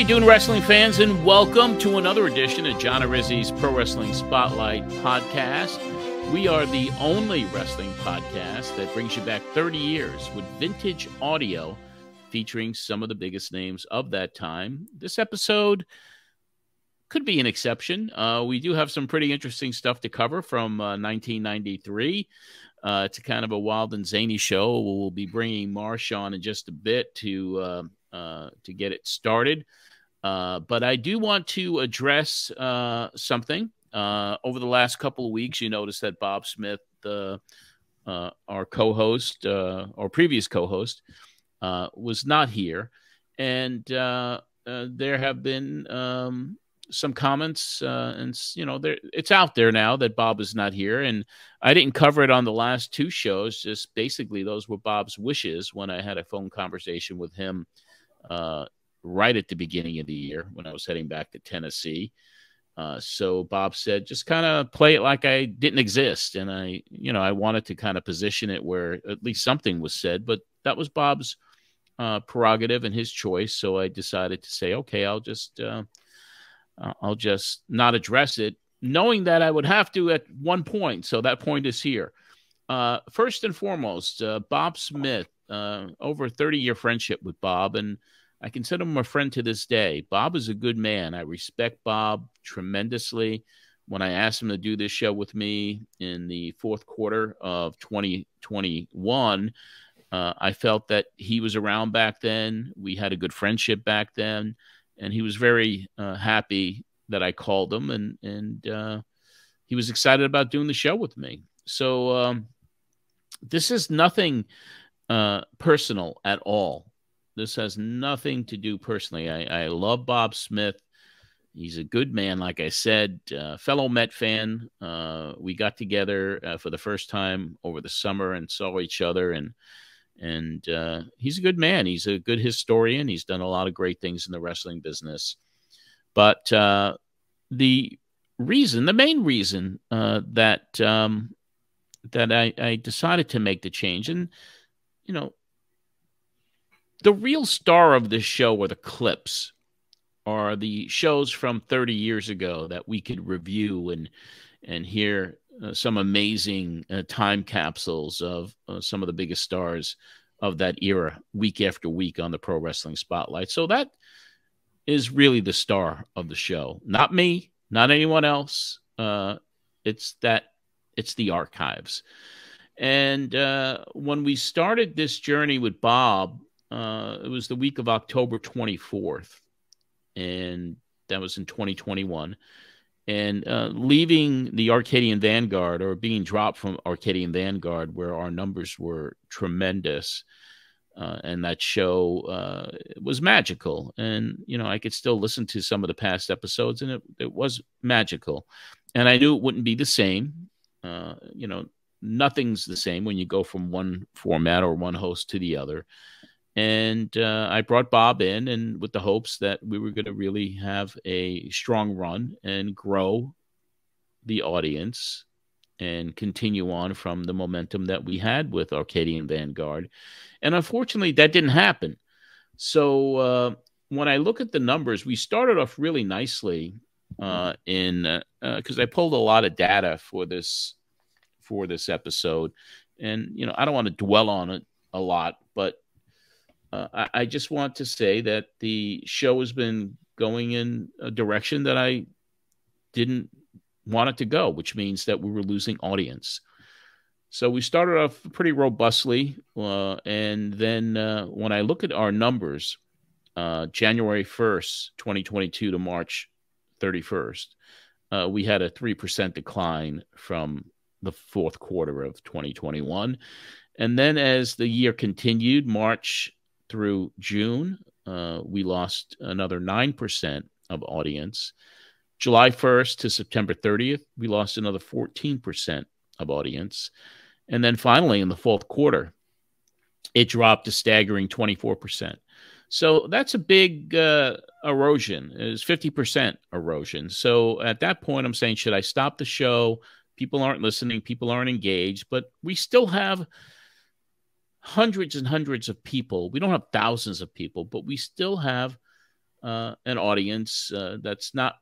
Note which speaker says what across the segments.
Speaker 1: doing, wrestling fans, and welcome to another edition of John Arezzi's Pro Wrestling Spotlight podcast. We are the only wrestling podcast that brings you back 30 years with vintage audio featuring some of the biggest names of that time. This episode could be an exception. We do have some pretty interesting stuff to cover from 1993. It's a kind of a wild and zany show. We'll be bringing Marsh on in just a bit to get it started. But I do want to address something. Over the last couple of weeks, you noticed that Bob Smith, our co-host, or previous co-host, was not here. And there have been some comments, and it's out there now that Bob is not here. And I didn't cover it on the last two shows. Just basically, those were Bob's wishes when I had a phone conversation with him right at the beginning of the year when I was heading back to Tennessee. So Bob said, just kind of play it like I didn't exist. And I wanted to kind of position it where at least something was said, but that was Bob's prerogative and his choice. So I decided to say, okay, I'll just not address it, knowing that I would have to at one point. So that point is here. First and foremost, Bob Smith, over a 30-year friendship with Bob, and I consider him a friend to this day. Bob is a good man. I respect Bob tremendously. When I asked him to do this show with me in the fourth quarter of 2021, I felt that he was around back then. We had a good friendship back then, and he was very happy that I called him, and he was excited about doing the show with me. So this is nothing personal at all. This has nothing to do personally. I love Bob Smith. He's a good man, like I said, fellow Met fan. We got together for the first time over the summer and saw each other, and he's a good man. He's a good historian. He's done a lot of great things in the wrestling business. But the main reason that I decided to make the change, and the real star of this show are the clips, are the shows from 30 years ago that we could review and hear some amazing time capsules of some of the biggest stars of that era week after week on the Pro Wrestling Spotlight. So that is really the star of the show. Not me, not anyone else. It's the archives. And when we started this journey with Bob, it was the week of October 24th, and that was in 2021. And leaving the Arcadian Vanguard, or being dropped from Arcadian Vanguard, where our numbers were tremendous, and that show was magical. And, I could still listen to some of the past episodes, and it was magical. And I knew it wouldn't be the same. Nothing's the same when you go from one format or one host to the other. And I brought Bob in, and with the hopes that we were going to really have a strong run and grow the audience and continue on from the momentum that we had with Arcadian Vanguard. And unfortunately, that didn't happen. So when I look at the numbers, we started off really nicely because I pulled a lot of data for this episode. And, I don't want to dwell on it a lot, but I just want to say that the show has been going in a direction that I didn't want it to go, which means that we were losing audience. So we started off pretty robustly. And then when I look at our numbers, January 1st, 2022 to March 31st, we had a 3% decline from the fourth quarter of 2021. And then as the year continued, March through June, we lost another 9% of audience. July 1st to September 30th, we lost another 14% of audience. And then finally, in the fourth quarter, it dropped a staggering 24%. So that's a big erosion. It was 50% erosion. So at that point, I'm saying, should I stop the show? People aren't listening. People aren't engaged. But we still have hundreds and hundreds of people. We don't have thousands of people, but we still have an audience that's not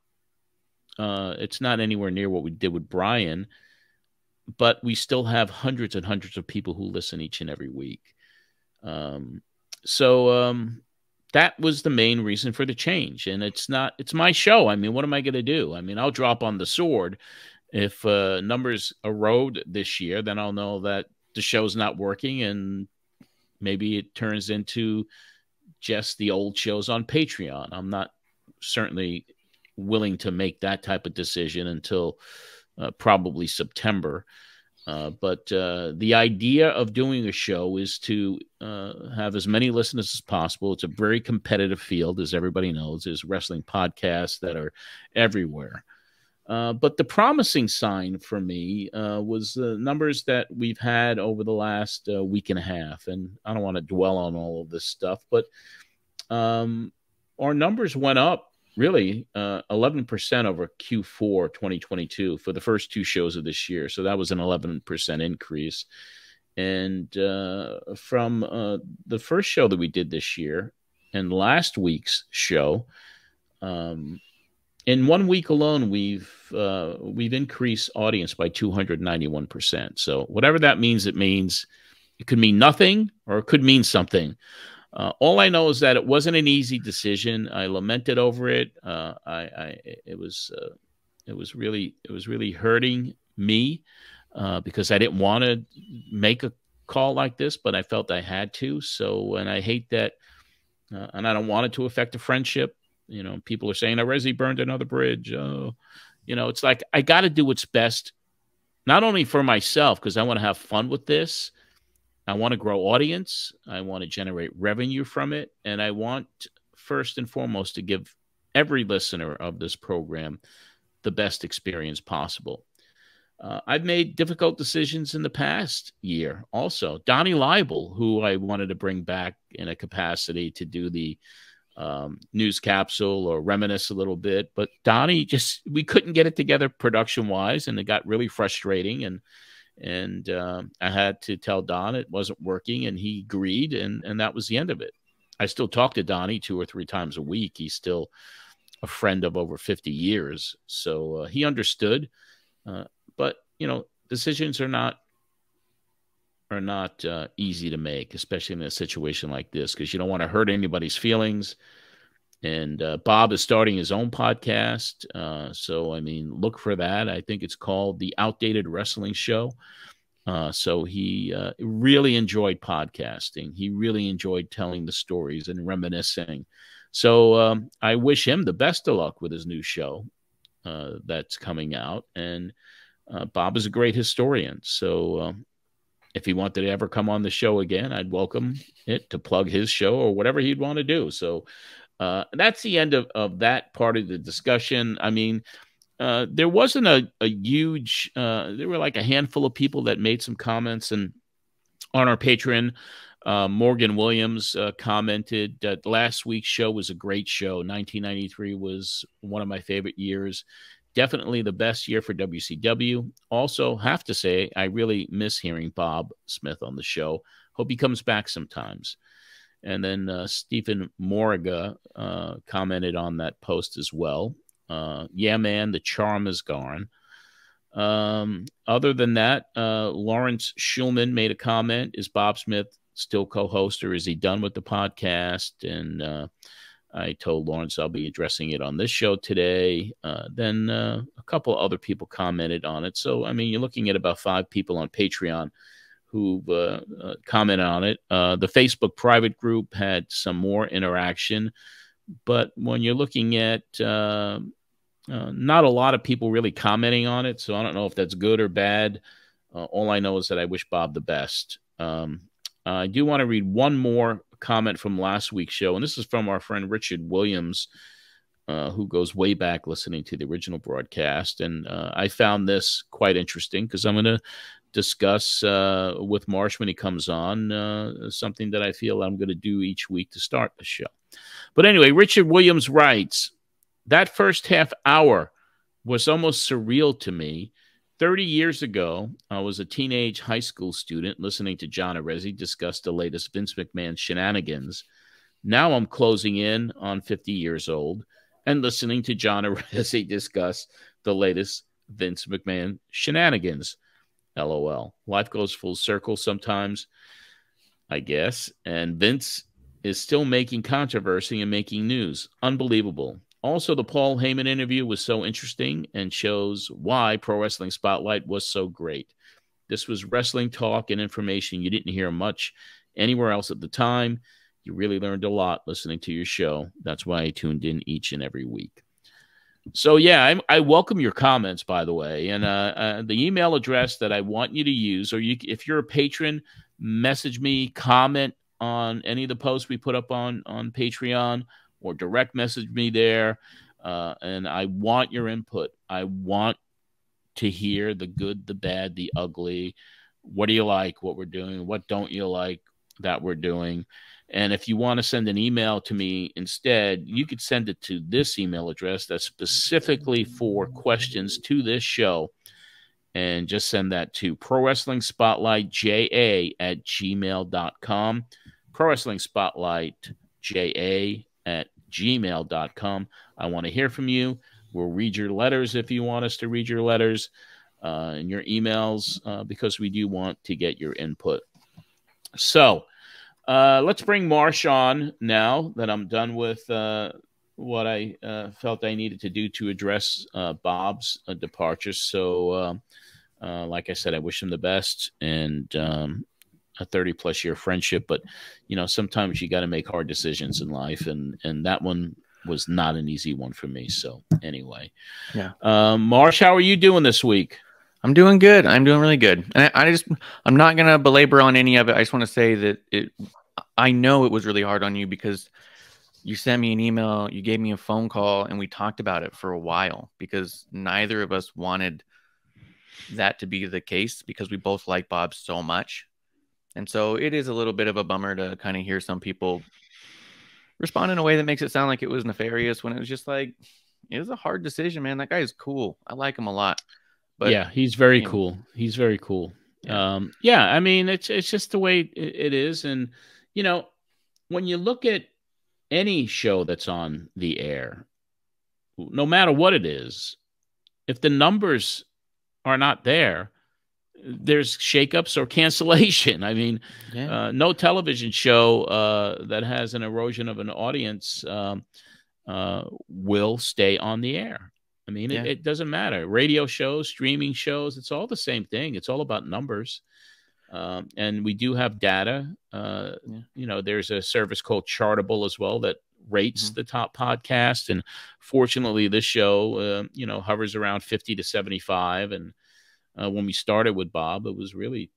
Speaker 1: it's not anywhere near what we did with Brian, but we still have hundreds and hundreds of people who listen each and every week. So that was the main reason for the change. And it's my show. I mean, what am I going to do? I mean, I'll drop on the sword. If numbers erode this year, then I'll know that the show's not working, and maybe it turns into just the old shows on Patreon. I'm not certainly willing to make that type of decision until probably September. But the idea of doing a show is to have as many listeners as possible. It's a very competitive field, as everybody knows. There's wrestling podcasts that are everywhere. But the promising sign for me was the numbers that we've had over the last week and a half. And I don't want to dwell on all of this stuff, but our numbers went up really 11% over Q4 2022 for the first two shows of this year. So that was an 11% increase. And from the first show that we did this year and last week's show, in 1 week alone, we've increased audience by 291%. So whatever that means, it means it could mean nothing or it could mean something. All I know is that it wasn't an easy decision. I lamented over it. It was really hurting me because I didn't want to make a call like this, but I felt I had to. So, and I hate that, and I don't want it to affect a friendship. You know, people are saying, Arezzi burned another bridge. It's like, I got to do what's best, not only for myself, because I want to have fun with this. I want to grow audience. I want to generate revenue from it. And I want, first and foremost, to give every listener of this program the best experience possible. I've made difficult decisions in the past year also. Donny Liable, who I wanted to bring back in a capacity to do the news capsule or reminisce a little bit, but Donnie we couldn't get it together production wise, and it got really frustrating, and I had to tell Don it wasn't working, and he agreed, and that was the end of it. I still talk to Donnie 2 or 3 times a week. He's still a friend of over 50 years, so he understood, but decisions are not easy to make, especially in a situation like this, because you don't want to hurt anybody's feelings. And Bob is starting his own podcast. So, I mean, look for that. I think it's called The Outdated Wrestling Show. So he really enjoyed podcasting. He really enjoyed telling the stories and reminiscing. So I wish him the best of luck with his new show that's coming out. And Bob is a great historian. So if he wanted to ever come on the show again, I'd welcome it to plug his show or whatever he'd want to do. So that's the end of that part of the discussion. I mean, there wasn't a huge, there were like a handful of people that made some comments, and on our Patreon, Morgan Williams commented that last week's show was a great show. 1993 was one of my favorite years. Definitely the best year for WCW. Also, have to say, I really miss hearing Bob Smith on the show. Hope he comes back sometimes. And then Stephen Moriga commented on that post as well. Yeah, man, the charm is gone. Other than that, Lawrence Schulman made a comment. Is Bob Smith still co-host, or is he done with the podcast? And I told Lawrence I'll be addressing it on this show today. Then a couple other people commented on it. So, I mean, you're looking at about 5 people on Patreon who commented on it. The Facebook private group had some more interaction. But when you're looking at not a lot of people really commenting on it, so I don't know if that's good or bad. All I know is that I wish Bob the best. I do want to read one more comment from last week's show, and this is from our friend Richard Williams, who goes way back listening to the original broadcast. And I found this quite interesting because I'm going to discuss with Marsh when he comes on something that I feel I'm going to do each week to start the show. But anyway, Richard Williams writes, that first half hour was almost surreal to me. 30 years ago, I was a teenage high school student listening to John Arezzi discuss the latest Vince McMahon shenanigans. Now I'm closing in on 50 years old and listening to John Arezzi discuss the latest Vince McMahon shenanigans. LOL. Life goes full circle sometimes, I guess. And Vince is still making controversy and making news. Unbelievable. Also, the Paul Heyman interview was so interesting and shows why Pro Wrestling Spotlight was so great. This was wrestling talk and information you didn't hear much anywhere else at the time. You really learned a lot listening to your show. That's why I tuned in each and every week. So, yeah, I welcome your comments, by the way. And the email address that I want you to use, or if you're a patron, message me, comment on any of the posts we put up on Patreon, or direct message me there. And I want your input. I want to hear the good, the bad, the ugly. What do you like, what we're doing? What don't you like that we're doing? And if you want to send an email to me instead, you could send it to this email address that's specifically for questions to this show. And just send that to ProWrestlingSpotlightJA@gmail.com. ProWrestlingSpotlightJA@gmail.com. I want to hear from you. We'll read your letters if you want us to read your letters and your emails because we do want to get your input. So let's bring Marsh on now that I'm done with what I felt I needed to do to address Bob's departure. So like I said, I wish him the best and a 30-plus year friendship. But, sometimes you got to make hard decisions in life. And that one was not an easy one for me. So anyway,
Speaker 2: yeah.
Speaker 1: Marsh, how are you doing this week?
Speaker 2: I'm doing good. I'm doing really good. And I'm not going to belabor on any of it. I just want to say that I know it was really hard on you because you sent me an email, you gave me a phone call, and we talked about it for a while because neither of us wanted that to be the case because we both like Bob so much. And so it is a little bit of a bummer to kind of hear some people respond in a way that makes it sound like it was nefarious when it was just like, it was a hard decision, man. That guy is cool. I like him a lot. But
Speaker 1: yeah, he's very cool. He's very cool.
Speaker 2: Yeah.
Speaker 1: I mean, it's just the way it is. And, when you look at any show that's on the air, no matter what it is, if the numbers are not there, there's shakeups or cancellation. I mean, no television show that has an erosion of an audience will stay on the air. I mean, it doesn't matter. Radio shows, streaming shows, it's all the same thing. It's all about numbers. And we do have data. There's a service called Chartable as well that rates the top podcast. And fortunately, this show, hovers around 50 to 75. And when we started with Bob, it was really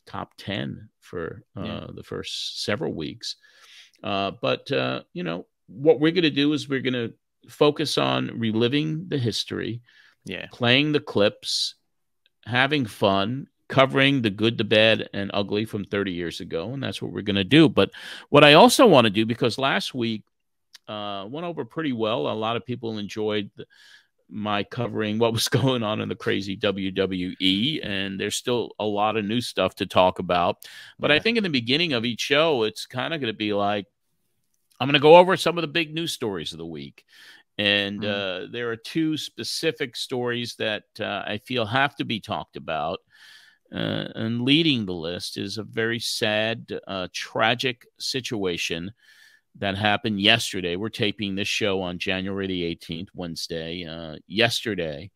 Speaker 1: top 10 for the first several weeks. But what we're going to do is we're going to focus on reliving the history, playing the clips, having fun, covering the good, the bad, and ugly from 30 years ago. And that's what we're going to do. But what I also want to do, because last week went over pretty well, a lot of people enjoyed my covering what was going on in the crazy WWE, and there's still a lot of new stuff to talk about. But I think in the beginning of each show, it's kind of going to be like, I'm going to go over some of the big news stories of the week. And there are two specific stories that I feel have to be talked about. And leading the list is a very sad, tragic situation that happened yesterday. We're taping this show on January the 18th, Wednesday. Yesterday,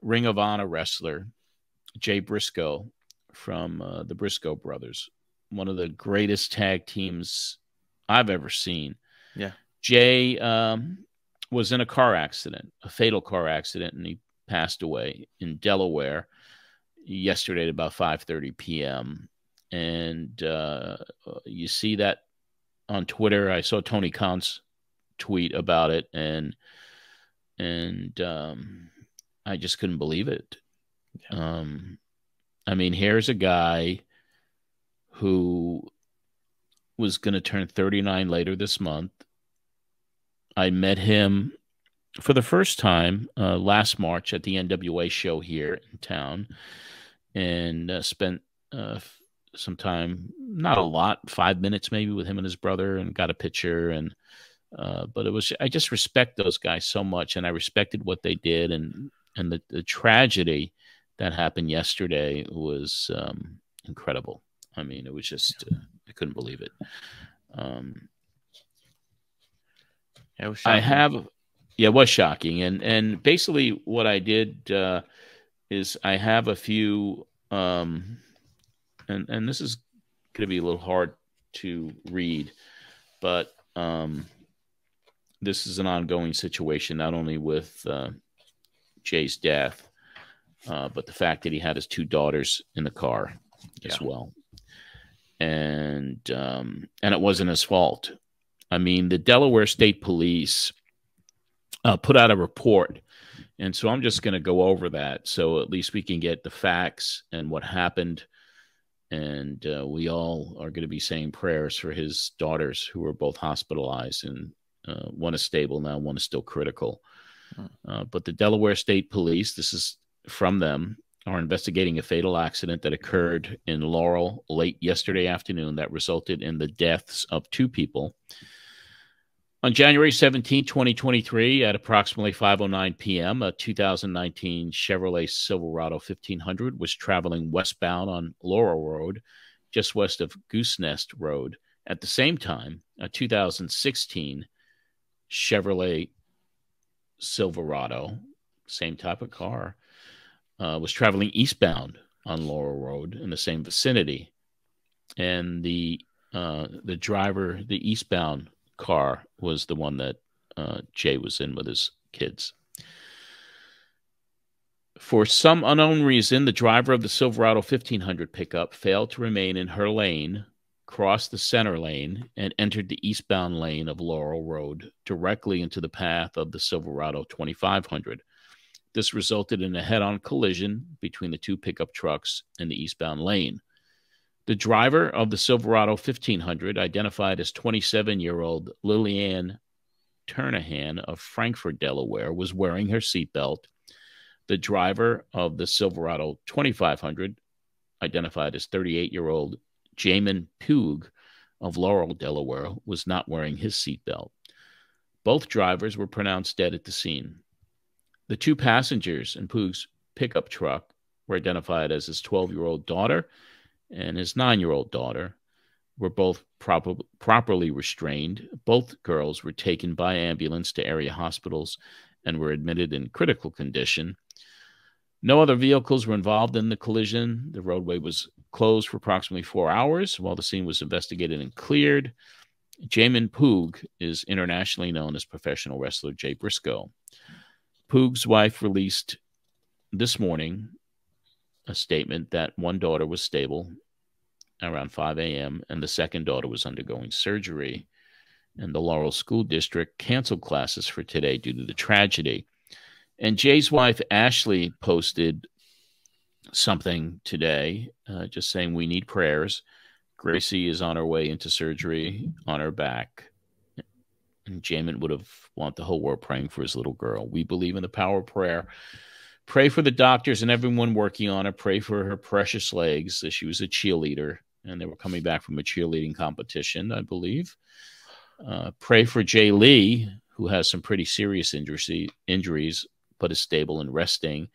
Speaker 1: Ring of Honor wrestler Jay Briscoe from the Briscoe brothers, one of the greatest tag teams I've ever seen.
Speaker 2: Yeah.
Speaker 1: Jay was in a car accident, a fatal car accident, and he passed away in Delaware yesterday at about 5:30 p.m. And you see that on Twitter. I saw Tony Khan's tweet about it, and I just couldn't believe it. Yeah. I mean, here's a guy who was going to turn 39 later this month. I met him for the first time last March at the NWA show here in town, and spent some time, not a lot, 5 minutes maybe, with him and his brother, and got a picture. And but I just respect those guys so much, and I respected what they did, and the tragedy that happened yesterday was incredible. I mean, it was just I couldn't believe it.
Speaker 2: It was shocking.
Speaker 1: It was shocking, and basically what I did is I have a few, and this is going to be a little hard to read, but this is an ongoing situation, not only with Jay's death, but the fact that he had his two daughters in the car as well, and it wasn't his fault. I mean, the Delaware State Police put out a report, and so I'm just going to go over that, so at least we can get the facts and what happened, and we all are going to be saying prayers for his daughters, who were both hospitalized, and one is stable now, one is still critical. But the Delaware State Police, this is from them, are investigating a fatal accident that occurred in Laurel late yesterday afternoon that resulted in the deaths of two people. On January 17, 2023, at approximately 5:09 p.m., a 2019 Chevrolet Silverado 1500 was traveling westbound on Laurel Road, just west of Goose Nest Road. At the same time, a 2016 Chevrolet Silverado, same type of car, was traveling eastbound on Laurel Road in the same vicinity. And the driver, the eastbound car, was the one that Jay was in with his kids. For some unknown reason, the driver of the Silverado 1500 pickup failed to remain in her lane, crossed the center lane, and entered the eastbound lane of Laurel Road directly into the path of the Silverado 2500. This resulted in a head-on collision between the two pickup trucks in the eastbound lane. The driver of the Silverado 1500, identified as 27-year-old Lillian Turnahan of Frankfort, Delaware, was wearing her seatbelt. The driver of the Silverado 2500, identified as 38-year-old Jamin Poog of Laurel, Delaware, was not wearing his seatbelt. Both drivers were pronounced dead at the scene. The two passengers in Poog's pickup truck were identified as his 12-year-old daughter and his 9-year-old daughter, were both properly restrained. Both girls were taken by ambulance to area hospitals and were admitted in critical condition. No other vehicles were involved in the collision. The roadway was closed for approximately 4 hours while the scene was investigated and cleared. Jamin Poog is internationally known as professional wrestler Jay Briscoe. Poog's wife released this morning a statement that one daughter was stable around 5 a.m. and the second daughter was undergoing surgery. And the Laurel School District canceled classes for today due to the tragedy. And Jay's wife, Ashley, posted something today just saying, "We need prayers. Gracie is on her way into surgery on her back." And Jamin would have want the whole world praying for his little girl. "We believe in the power of prayer. Pray for the doctors and everyone working on her. Pray for her precious legs." She was a cheerleader, and they were coming back from a cheerleading competition, I believe. Pray for Jay Lee, who has some pretty serious injuries, but is stable and resting.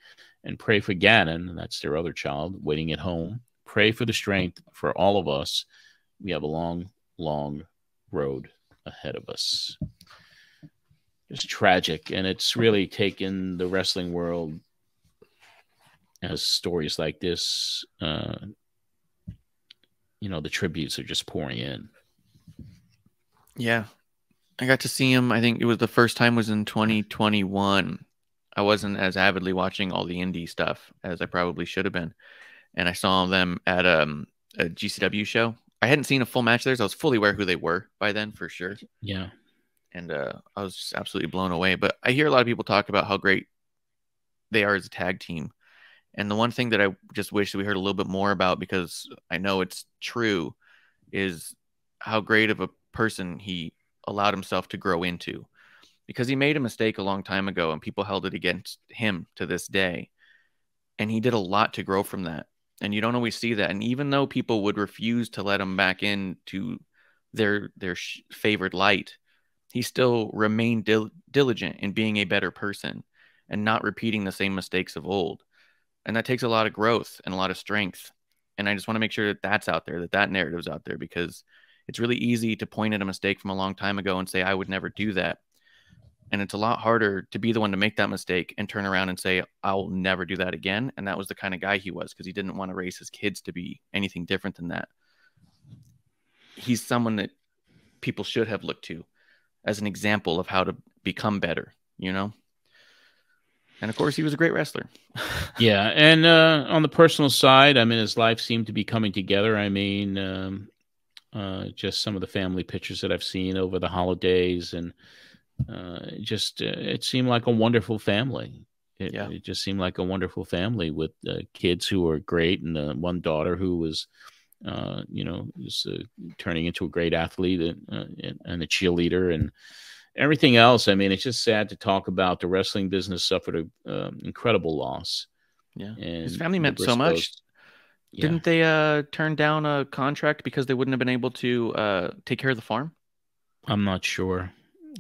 Speaker 1: And pray for Gannon, that's their other child, waiting at home. Pray for the strength for all of us. We have a long, long road ahead of us. It's tragic, and it's really taken the wrestling world, as stories like this, the tributes are just pouring in.
Speaker 2: Yeah. I got to see him. I think it was the first time was in 2021. I wasn't as avidly watching all the indie stuff as I probably should have been. And I saw them at a GCW show. I hadn't seen a full match of theirs. I was fully aware who they were by then, for sure.
Speaker 1: Yeah.
Speaker 2: And I was just absolutely blown away. But I hear a lot of people talk about how great they are as a tag team. And the one thing that I just wish that we heard a little bit more about, because I know it's true, is how great of a person he allowed himself to grow into. Because he made a mistake a long time ago and people held it against him to this day. And he did a lot to grow from that. And you don't always see that. And even though people would refuse to let him back into their favored light, he still remained diligent in being a better person and not repeating the same mistakes of old. And that takes a lot of growth and a lot of strength. And I just want to make sure that that's out there, that narrative's out there, because it's really easy to point at a mistake from a long time ago and say, I would never do that. And it's a lot harder to be the one to make that mistake and turn around and say, I'll never do that again. And that was the kind of guy he was, because he didn't want to raise his kids to be anything different than that. He's someone that people should have looked to as an example of how to become better, you know? And of course, he was a great wrestler.
Speaker 1: Yeah. And on the personal side, I mean, his life seemed to be coming together. I mean, just some of the family pictures that I've seen over the holidays, and it seemed like a wonderful family. It just seemed like a wonderful family with kids who were great, and one daughter who was, turning into a great athlete and a cheerleader and everything else. I mean, it's just sad to talk about. The wrestling business suffered an incredible loss.
Speaker 2: Yeah,
Speaker 1: and
Speaker 2: his family meant so much. Yeah. Didn't they turn down a contract because they wouldn't have been able to take care of the farm?
Speaker 1: I'm not sure.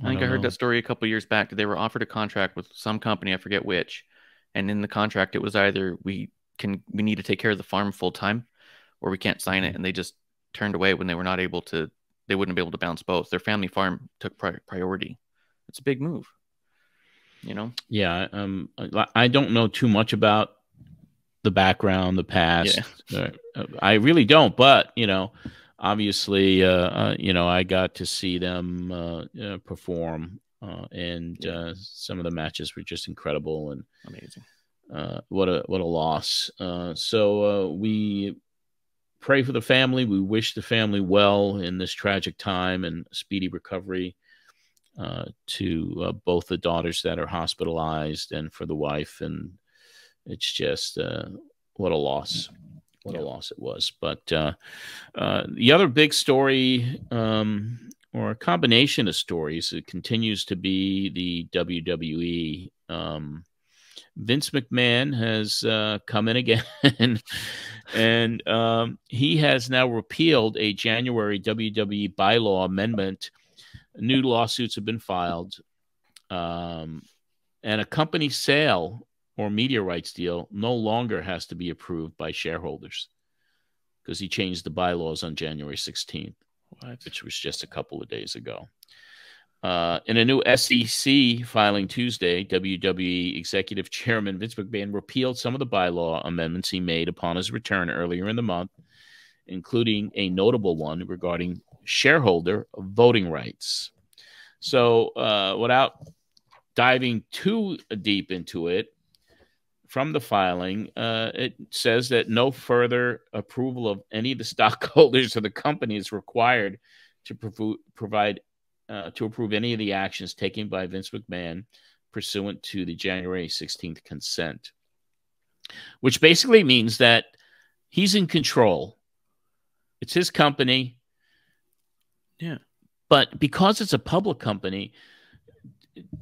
Speaker 2: I think I heard that story a couple of years back. They were offered a contract with some company, I forget which, and in the contract it was either we need to take care of the farm full time, or we can't sign it. And they just turned away when they were not able to. They wouldn't be able to balance both. Their family farm took priority. It's a big move, you know?
Speaker 1: Yeah. I don't know too much about the background, the past. Yeah. I really don't, but, obviously, I got to see them perform, and some of the matches were just incredible and
Speaker 2: amazing.
Speaker 1: What a loss. So we pray for the family. We wish the family well in this tragic time, and speedy recovery to both the daughters that are hospitalized and for the wife. And it's just what a loss. What a loss it was. But the other big story, or a combination of stories, it continues to be the WWE. Vince McMahon has come in again, and he has now repealed a January WWE bylaw amendment. New lawsuits have been filed, and a company sale or media rights deal no longer has to be approved by shareholders, because he changed the bylaws on January 16th, which was just a couple of days ago. In a new SEC filing Tuesday, WWE Executive Chairman Vince McMahon repealed some of the bylaw amendments he made upon his return earlier in the month, including a notable one regarding shareholder voting rights. So without diving too deep into it, from the filing, it says that no further approval of any of the stockholders of the company is required to approve any of the actions taken by Vince McMahon pursuant to the January 16th consent, which basically means that he's in control. It's his company.
Speaker 2: Yeah.
Speaker 1: But because it's a public company,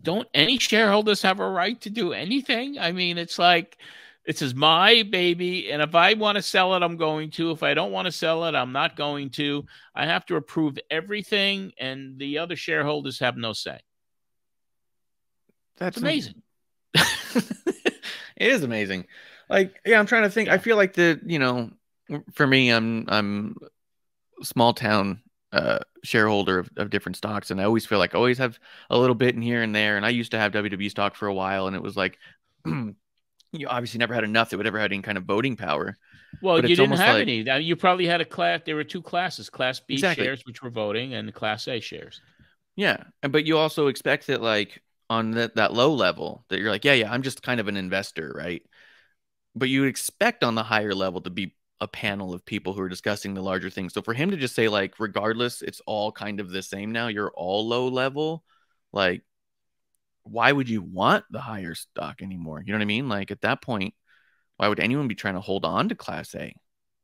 Speaker 1: don't any shareholders have a right to do anything? I mean, it's like, this is my baby, and if I want to sell it, I'm going to. If I don't want to sell it, I'm not going to. I have to approve everything, and the other shareholders have no say.
Speaker 2: That's
Speaker 1: amazing.
Speaker 2: It is amazing. Like, yeah, I'm trying to think. I feel like for me, I'm small town shareholder of different stocks, and I always feel like I always have a little bit in here and there. And I used to have WWE stock for a while, and it was like you obviously never had enough that would ever had any kind of voting power.
Speaker 1: Well, you didn't have any. You probably had a class. There were two classes: Class B shares, which were voting, and Class A shares.
Speaker 2: Yeah, but you also expect that, like, on that low level, that you're like, yeah, I'm just kind of an investor, right? But you expect on the higher level to be a panel of people who are discussing the larger things. So for him to just say, like, regardless, it's all kind of the same now, you're all low level, like, why would you want the higher stock anymore? You know what I mean? Like, at that point, why would anyone be trying to hold on to Class A?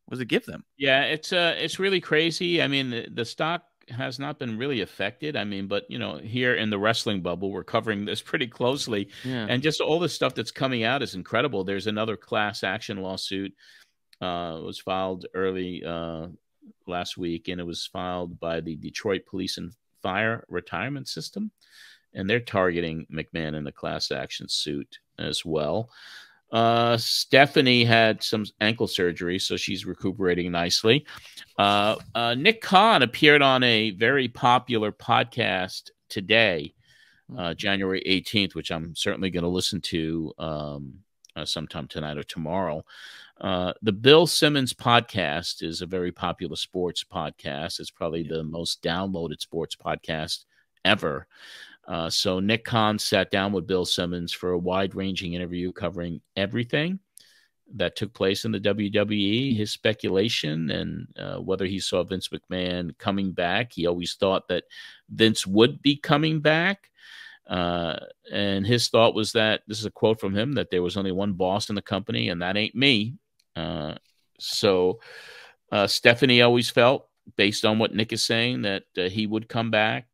Speaker 2: What does it give them?
Speaker 1: Yeah, it's really crazy. I mean, the stock has not been really affected. I mean, but here in the wrestling bubble, we're covering this pretty closely, and just all the stuff that's coming out is incredible. There's another class action lawsuit was filed early last week, and it was filed by the Detroit Police and Fire Retirement System, and they're targeting McMahon in a class action suit as well. Stephanie had some ankle surgery, so she's recuperating nicely. Nick Khan appeared on a very popular podcast today, January 18th, which I'm certainly going to listen to sometime tonight or tomorrow. The Bill Simmons podcast is a very popular sports podcast. It's probably the most downloaded sports podcast ever. So Nick Khan sat down with Bill Simmons for a wide-ranging interview covering everything that took place in the WWE, his speculation, and whether he saw Vince McMahon coming back. He always thought that Vince would be coming back. And his thought was that, this is a quote from him, that there was only one boss in the company, and that ain't me. So Stephanie always felt, based on what Nick is saying, that he would come back.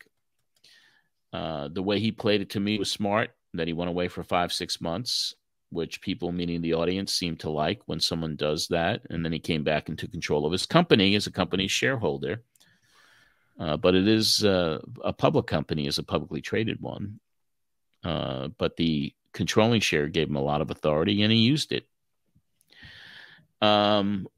Speaker 1: The way he played it to me was smart, that he went away for 5-6 months, which people, meaning the audience, seem to like when someone does that. And then he came back and took control of his company as a company shareholder. But it is a public company, is a publicly traded one. But the controlling share gave him a lot of authority, and he used it. When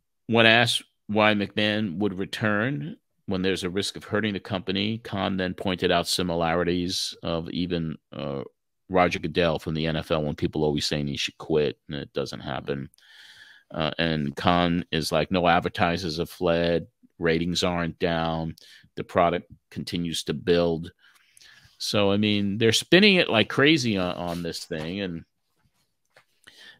Speaker 1: asked why McMahon would return when there's a risk of hurting the company, Khan then pointed out similarities of even Roger Goodell from the NFL, when people always saying he should quit, and it doesn't happen. And Khan is like, no advertisers have fled, ratings aren't down, the product continues to build. So, I mean, they're spinning it like crazy on this thing, and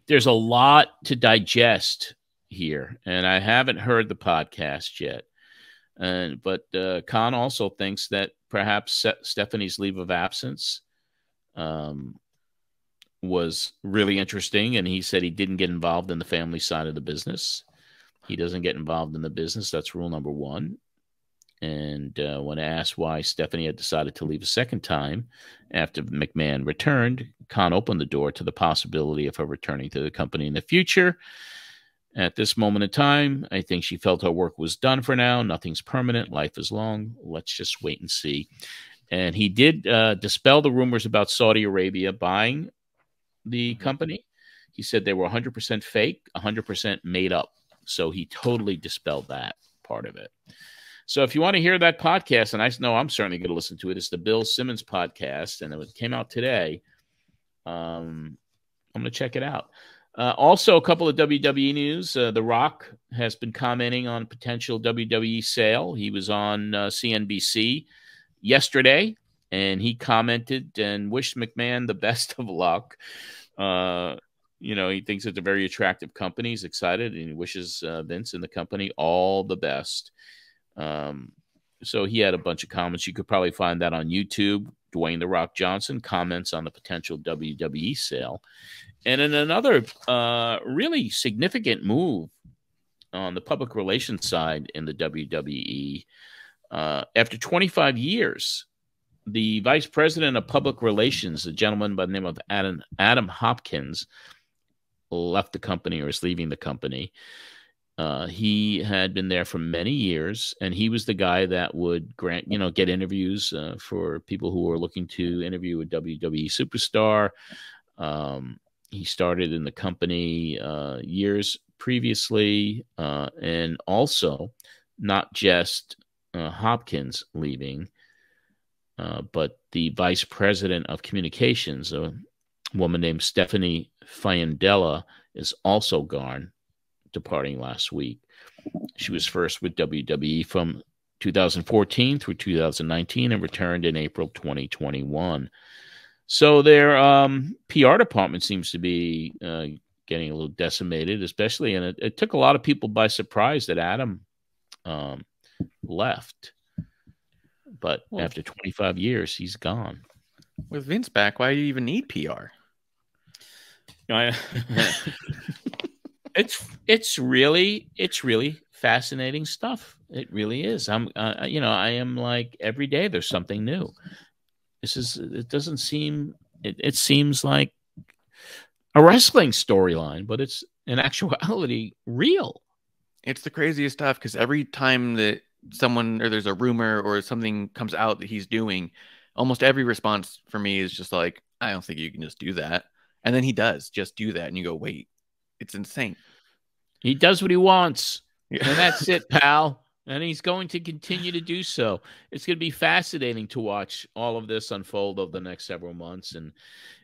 Speaker 1: there's a lot to digest here. And I haven't heard the podcast yet. But Khan also thinks that perhaps Stephanie's leave of absence was really interesting, and he said he didn't get involved in the family side of the business. He doesn't get involved in the business. That's rule number one. And when asked why Stephanie had decided to leave a second time after McMahon returned, Khan opened the door to the possibility of her returning to the company in the future. At this moment in time, I think she felt her work was done for now. Nothing's permanent. Life is long. Let's just wait and see. And he did dispel the rumors about Saudi Arabia buying the company. He said they were 100% fake, 100% made up. So he totally dispelled that part of it. So if you want to hear that podcast, and I know I'm certainly going to listen to it, it's the Bill Simmons podcast, and it came out today. I'm going to check it out. Also, a couple of WWE news. The Rock has been commenting on potential WWE sale. He was on CNBC yesterday, and he commented and wished McMahon the best of luck. He thinks it's a very attractive company. He's excited, and he wishes Vince and the company all the best. So he had a bunch of comments. You could probably find that on YouTube. Dwayne "The Rock" Johnson comments on the potential WWE sale. And in another really significant move on the public relations side in the WWE, after 25 years, the vice president of public relations, a gentleman by the name of Adam Hopkins, left the company, or is leaving the company. He had been there for many years, and he was the guy that would get interviews for people who were looking to interview a WWE superstar. He started in the company years previously, and also not just Hopkins leaving, but the vice president of communications, a woman named Stephanie Fiandella, is also gone, departing last week. She was first with WWE from 2014 through 2019 and returned in April 2021. So their PR department seems to be getting a little decimated, especially, and it took a lot of people by surprise that Adam left. But after 25 years, he's gone.
Speaker 2: With Vince back, why do you even need PR?
Speaker 1: It's really fascinating stuff. It really is. I am like, every day there's something new. It seems like a wrestling storyline, but it's in actuality real.
Speaker 2: It's the craziest stuff because every time that someone or there's a rumor or something comes out that he's doing, almost every response for me is just like, I don't think you can just do that. And then he does just do that. And you go, wait, it's insane.
Speaker 1: He does what he wants.
Speaker 2: Yeah.
Speaker 1: And that's it, pal. And he's going to continue to do so. It's going to be fascinating to watch all of this unfold over the next several months. And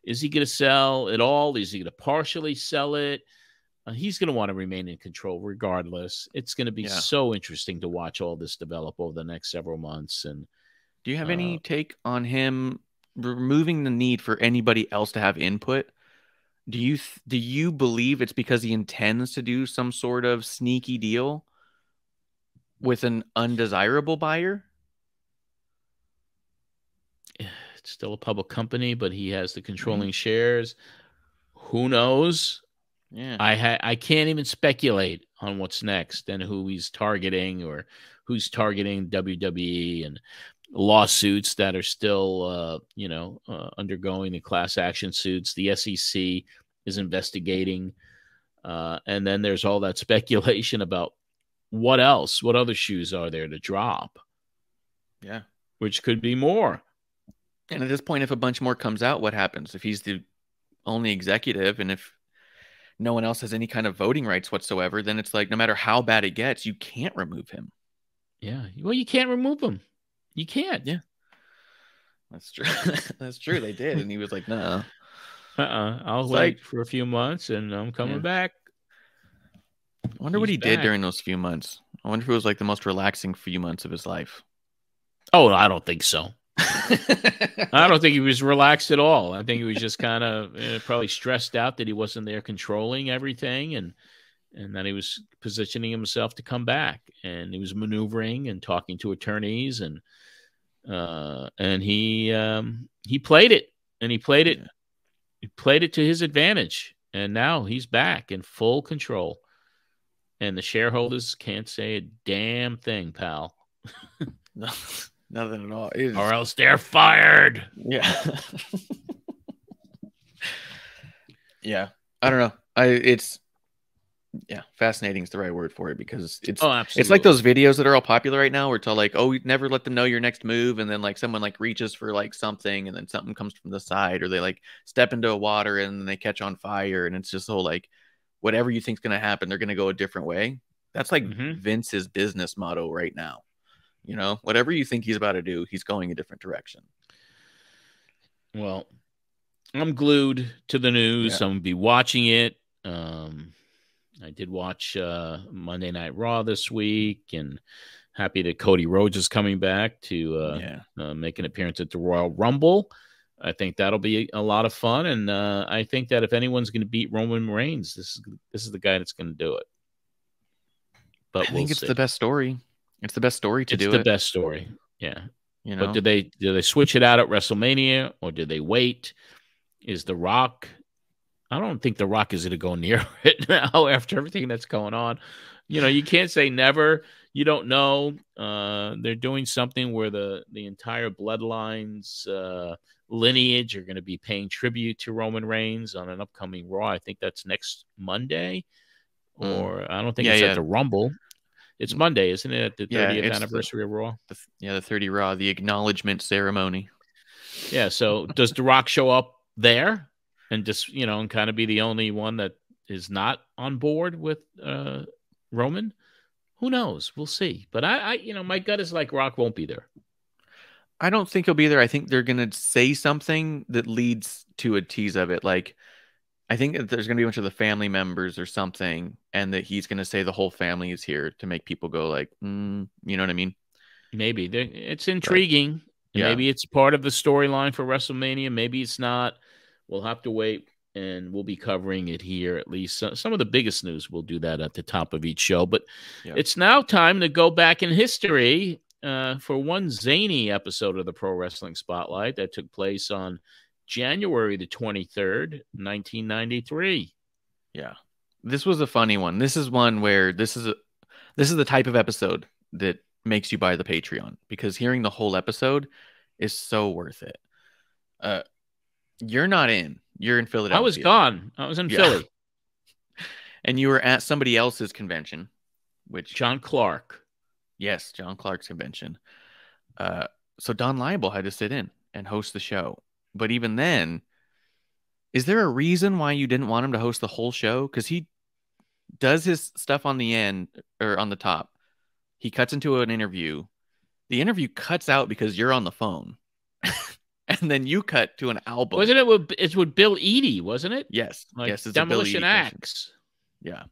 Speaker 1: is he going to sell it all? Is he going to partially sell it? He's going to want to remain in control regardless. It's going to be so interesting to watch all this develop over the next several months. And
Speaker 2: do you have any take on him removing the need for anybody else to have input? Do you believe it's because he intends to do some sort of sneaky deal with an undesirable buyer?
Speaker 1: It's still a public company, but he has the controlling shares. Who knows?
Speaker 2: Yeah,
Speaker 1: I can't even speculate on what's next and who he's targeting or who's targeting WWE and lawsuits that are still, undergoing the class action suits. The SEC is investigating. And then there's all that speculation about what else, what other shoes are there to drop?
Speaker 2: Yeah.
Speaker 1: Which could be more.
Speaker 2: And at this point, if a bunch more comes out, what happens? If he's the only executive and if no one else has any kind of voting rights whatsoever, then it's like no matter how bad it gets, you can't remove him.
Speaker 1: Yeah. Well, you can't remove him. You can't.
Speaker 2: Yeah. That's true. That's true. They did. And he was like, no.
Speaker 1: I'll wait for a few months and I'm coming back.
Speaker 2: I wonder what he did during those few months. I wonder if it was like the most relaxing few months of his life.
Speaker 1: Oh, I don't think so. I don't think he was relaxed at all. I think he was just kind of probably stressed out that he wasn't there controlling everything and that he was positioning himself to come back. And he was maneuvering and talking to attorneys and he played it. And he played it. He played it to his advantage. And now he's back in full control. And the shareholders can't say a damn thing, pal.
Speaker 2: No, nothing at all.
Speaker 1: Or else they're fired.
Speaker 2: Yeah. Yeah. I don't know. Fascinating is the right word for it because it's like those videos that are all popular right now where it's all like, oh, you'd never let them know your next move. And then like someone like reaches for like something and then something comes from the side or they like step into water and then they catch on fire. And it's just so like, whatever you think's going to happen, they're going to go a different way. That's like Vince's business motto right now. You know, whatever you think he's about to do, he's going a different direction.
Speaker 1: Well, I'm glued to the news. I'm going to be watching it. I did watch Monday Night Raw this week and happy that Cody Rhodes is coming back to make an appearance at the Royal Rumble. I think that'll be a lot of fun. And I think that if anyone's going to beat Roman Reigns, this is the guy that's going to do it. But I think
Speaker 2: it's the best story. It's the best story to do it.
Speaker 1: It's the best story. Yeah.
Speaker 2: You know,
Speaker 1: but do they switch it out at WrestleMania or do they wait? Is The Rock? I don't think The Rock is going to go near it now after everything that's going on. You know, you can't say never. You don't know. They're doing something where the entire bloodlines lineage are going to be paying tribute to Roman Reigns on an upcoming Raw. I think that's next Monday. Or I don't think it's at the Rumble. It's Monday, isn't it? At the 30th anniversary of Raw?
Speaker 2: The 30 Raw, the acknowledgement ceremony.
Speaker 1: Yeah, so does The Rock show up there and just, and kind of be the only one that is not on board with Roman? Who knows? We'll see. But I my gut is like Rock won't be there.
Speaker 2: I don't think he'll be there. I think they're going to say something that leads to a tease of it. Like, I think that there's going to be a bunch of the family members or something, and that he's going to say the whole family is here to make people go like, you know what I mean?
Speaker 1: Maybe. It's intriguing. Maybe it's part of the storyline for WrestleMania. Maybe it's not. We'll have to wait, and we'll be covering it here at least. Some of the biggest news, we'll do that at the top of each show. But it's now time to go back in history for one zany episode of the Pro Wrestling Spotlight that took place on January the 23rd, 1993.
Speaker 2: Yeah. This was a funny one. This is one where this is the type of episode that makes you buy the Patreon because hearing the whole episode is so worth it. You're not in. You're in Philadelphia.
Speaker 1: I was gone. I was in Philly.
Speaker 2: And you were at somebody else's convention which
Speaker 1: John Clark.
Speaker 2: Yes, John Clark's convention. So Don Liable had to sit in and host the show. But even then, is there a reason why you didn't want him to host the whole show? Because he does his stuff on the end or on the top. He cuts into an interview. The interview cuts out because you're on the phone. And then you cut to an album.
Speaker 1: Wasn't it? It's with Bill Eadie, wasn't it?
Speaker 2: Yes.
Speaker 1: Like
Speaker 2: yes, it's
Speaker 1: Demolition
Speaker 2: a Bill Eadie
Speaker 1: Axe.
Speaker 2: Yeah.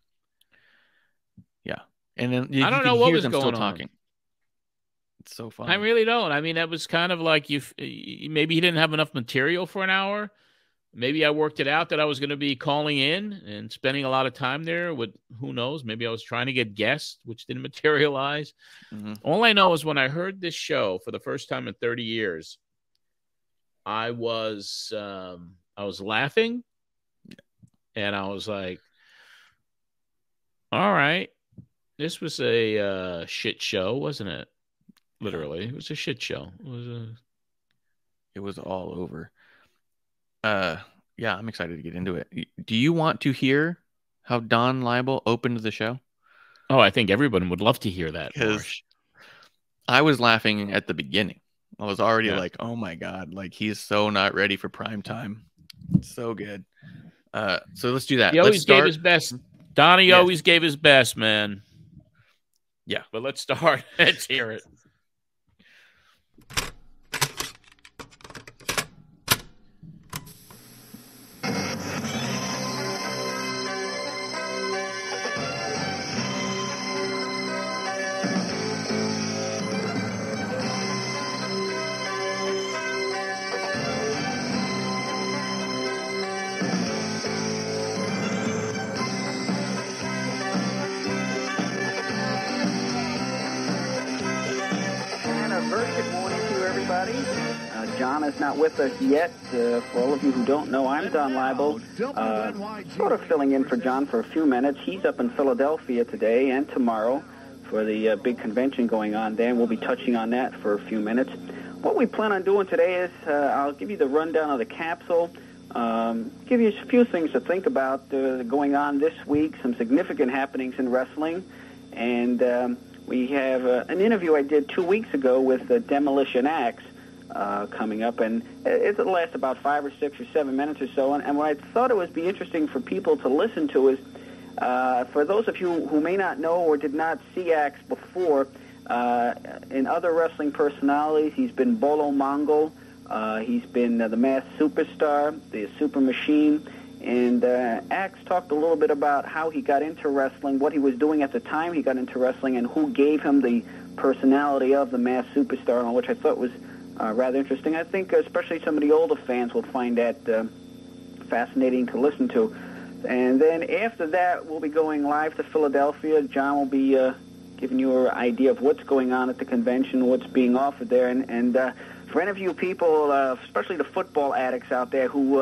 Speaker 2: Yeah. And then
Speaker 1: I don't know what was
Speaker 2: them
Speaker 1: going
Speaker 2: still
Speaker 1: on.
Speaker 2: talking. It's so funny.
Speaker 1: I really don't. I mean, that was kind of like maybe he didn't have enough material for an hour. Maybe I worked it out that I was going to be calling in and spending a lot of time there with, who knows, maybe I was trying to get guests, which didn't materialize. Mm-hmm. All I know is when I heard this show for the first time in 30 years, I was laughing and I was like, all right, this was a shit show, wasn't it? Literally, it was a shit show.
Speaker 2: It was all over. Yeah, I'm excited to get into it. Do you want to hear how Don Liable opened the show?
Speaker 1: Oh, I think everyone would love to hear that.
Speaker 2: Because I was laughing at the beginning. I was already like, oh my God, like he's so not ready for prime time. It's so good. So let's do that.
Speaker 1: He always gave his best. Donnie always gave his best, man.
Speaker 2: Yeah.
Speaker 1: But let's start. Let's hear it.
Speaker 3: John is not with us yet. For all of you who don't know, I'm Don Liable, sort of filling in for John for a few minutes. He's up in Philadelphia today and tomorrow for the big convention going on there, and we'll be touching on that for a few minutes. What we plan on doing today is I'll give you the rundown of the capsule, give you a few things to think about going on this week, some significant happenings in wrestling, and we have an interview I did 2 weeks ago with Demolition Axe, coming up, and it'll last about 5 or 6 or 7 minutes or so. And what I thought it would be interesting for people to listen to is, for those of you who may not know or did not see Axe before, in other wrestling personalities, he's been Bolo Mongol, he's been the Masked Superstar, the Super Machine, and Axe talked a little bit about how he got into wrestling, what he was doing at the time he got into wrestling, and who gave him the personality of the Masked Superstar, which I thought was rather interesting. I think especially some of the older fans will find that fascinating to listen to. And then after that, we'll be going live to Philadelphia. John will be giving you an idea of what's going on at the convention, what's being offered there. And for any of you people, especially the football addicts out there who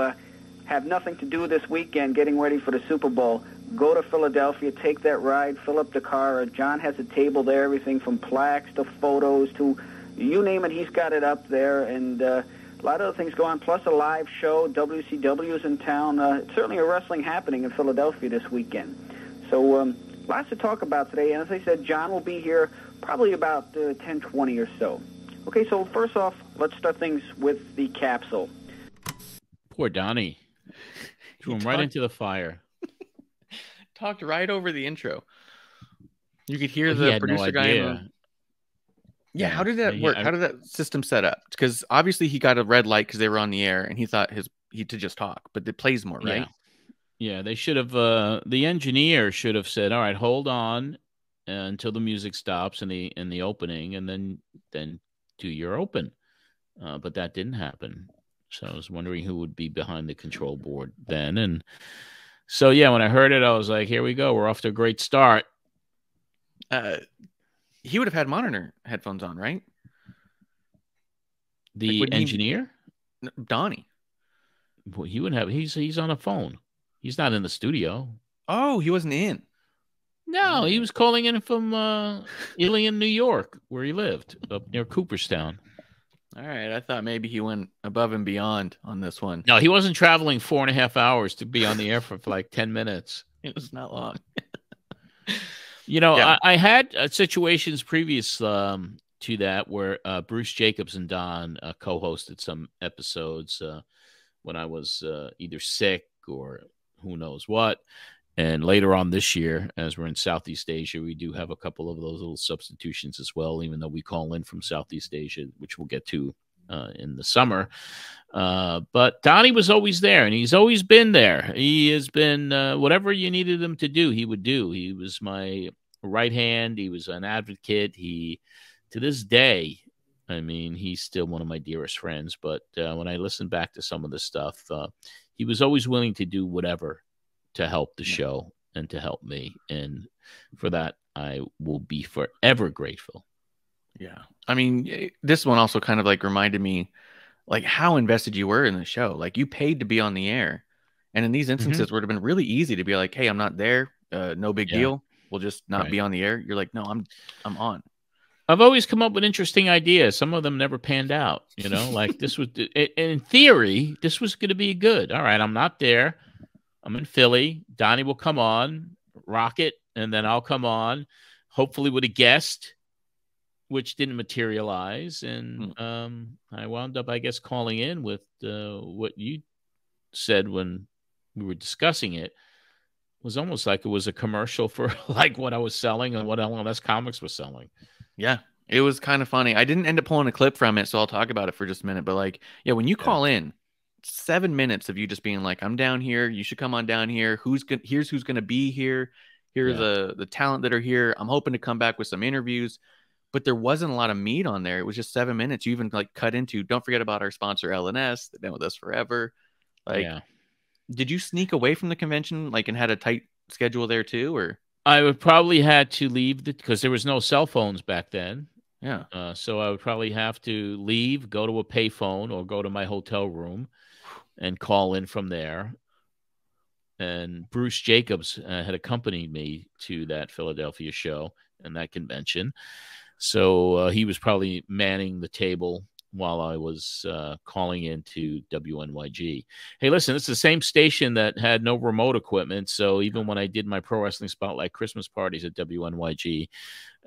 Speaker 3: have nothing to do this weekend getting ready for the Super Bowl, go to Philadelphia, take that ride, fill up the car. John has a table there, everything from plaques to photos to you name it, he's got it up there, and a lot of other things go on, plus a live show. WCW's in town. It's certainly a wrestling happening in Philadelphia this weekend. So lots to talk about today, and as I said, John will be here probably about 10:20 or so. Okay, so first off, let's start things with the capsule.
Speaker 1: Poor Donnie. Threw him right into the fire.
Speaker 2: Talked right over the intro. You could hear the producer guy. Yeah, how did that work? How did that system set up? Because obviously he got a red light because they were on the air, and he thought he to just talk, but it plays more, right?
Speaker 1: Yeah, they should have. The engineer should have said, "All right, hold on until the music stops in the opening, and then do your open." But that didn't happen. So I was wondering who would be behind the control board then. And so yeah, when I heard it, I was like, "Here we go. We're off to a great start."
Speaker 2: He would have had monitor headphones on, right?
Speaker 1: The engineer?
Speaker 2: Donnie.
Speaker 1: Well, he wouldn't have. He's on a phone. He's not in the studio.
Speaker 2: Oh, he wasn't in.
Speaker 1: No, he was calling in from Ilion, New York, where he lived, up near Cooperstown.
Speaker 2: All right. I thought maybe he went above and beyond on this one.
Speaker 1: No, he wasn't traveling 4.5 hours to be on the air for like 10 minutes.
Speaker 2: It was not long.
Speaker 1: I had situations previous to that where Bruce Jacobs and Don co-hosted some episodes when I was either sick or who knows what. And later on this year, as we're in Southeast Asia, we do have a couple of those little substitutions as well, even though we call in from Southeast Asia, which we'll get to in the summer. But Donnie was always there, and he's always been there. He has been whatever you needed him to do, he would do. He was my right hand. He was an advocate. He, to this day, I mean, he's still one of my dearest friends. But when I listen back to some of the stuff, he was always willing to do whatever to help the show and to help me. And for that, I will be forever grateful.
Speaker 2: Yeah. I mean, this one also kind of like reminded me like how invested you were in the show. Like you paid to be on the air. And in these instances, it would have been really easy to be like, hey, I'm not there. No big deal. We'll just not be on the air. You're like, no, I'm on.
Speaker 1: I've always come up with interesting ideas. Some of them never panned out, like this was, in theory, this was going to be good. All right, I'm not there. I'm in Philly. Donnie will come on, rock it, and then I'll come on, hopefully with a guest, which didn't materialize. And I wound up, I guess, calling in with what you said when we were discussing it. It was almost like it was a commercial for like what I was selling and what LMS Comics was selling.
Speaker 2: Yeah, it was kind of funny. I didn't end up pulling a clip from it, so I'll talk about it for just a minute. But like, yeah, when you call in, 7 minutes of you just being like, I'm down here. You should come on down here. Here's who's going to be here. Here are the talent that are here. I'm hoping to come back with some interviews. But there wasn't a lot of meat on there. It was just 7 minutes. You even like cut into, don't forget about our sponsor, LNS. They've been with us forever. Like, did you sneak away from the convention like and had a tight schedule there too? Or
Speaker 1: I would probably had to leave because there was no cell phones back then.
Speaker 2: Yeah.
Speaker 1: So I would probably have to leave, go to a payphone or go to my hotel room and call in from there. And Bruce Jacobs had accompanied me to that Philadelphia show and that convention. So he was probably manning the table while I was calling into WNYG. Hey, listen, it's the same station that had no remote equipment. So even when I did my Pro Wrestling Spotlight Christmas parties at WNYG,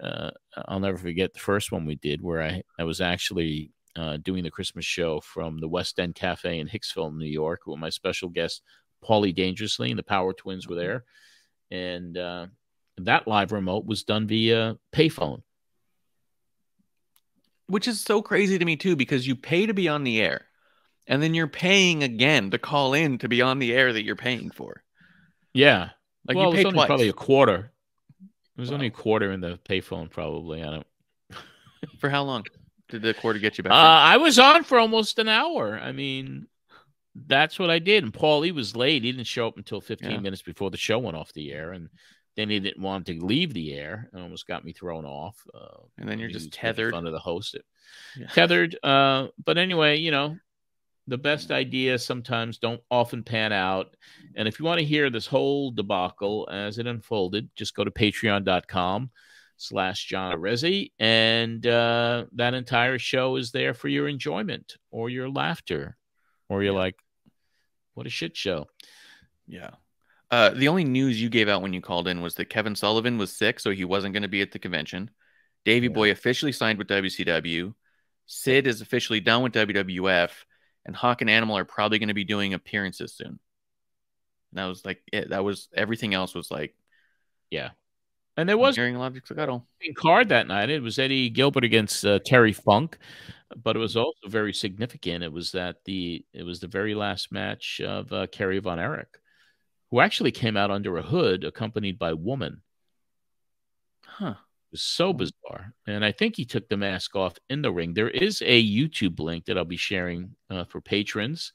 Speaker 1: I'll never forget the first one we did where I was actually doing the Christmas show from the West End Cafe in Hicksville, New York, with my special guest, Paulie Dangerously, and the Power Twins were there. And that live remote was done via payphone.
Speaker 2: Which is so crazy to me, too, because you pay to be on the air, and then you're paying again to call in to be on the air that you're paying for.
Speaker 1: Yeah.
Speaker 2: Like
Speaker 1: well,
Speaker 2: you paid
Speaker 1: it was only probably a quarter. It was only a quarter in the payphone, probably. I don't.
Speaker 2: For how long did the quarter get you back?
Speaker 1: I was on for almost an hour. I mean, that's what I did. And Paulie was late. He didn't show up until 15 minutes before the show went off the air. And then he didn't want to leave the air. It almost got me thrown off.
Speaker 2: And then you're just tethered.
Speaker 1: Fun of the host. Tethered. But anyway, the best ideas sometimes don't often pan out. And if you want to hear this whole debacle as it unfolded, just go to patreon.com/John Arezzi. And that entire show is there for your enjoyment or your laughter. Or you're like, what a shit show.
Speaker 2: Yeah. The only news you gave out when you called in was that Kevin Sullivan was sick, so he wasn't going to be at the convention. Davey Boy officially signed with WCW. Sid is officially done with WWF. And Hawk and Animal are probably going to be doing appearances soon. And that was like it. That was everything else was like,
Speaker 1: And there was
Speaker 2: hearing a lot of
Speaker 1: card that night. It was Eddie Gilbert against Terry Funk, but it was also very significant. It was the very last match of Kerry Von Erich, who actually came out under a hood accompanied by Woman.
Speaker 2: Huh.
Speaker 1: It was so bizarre. And I think he took the mask off in the ring. There is a YouTube link that I'll be sharing for patrons.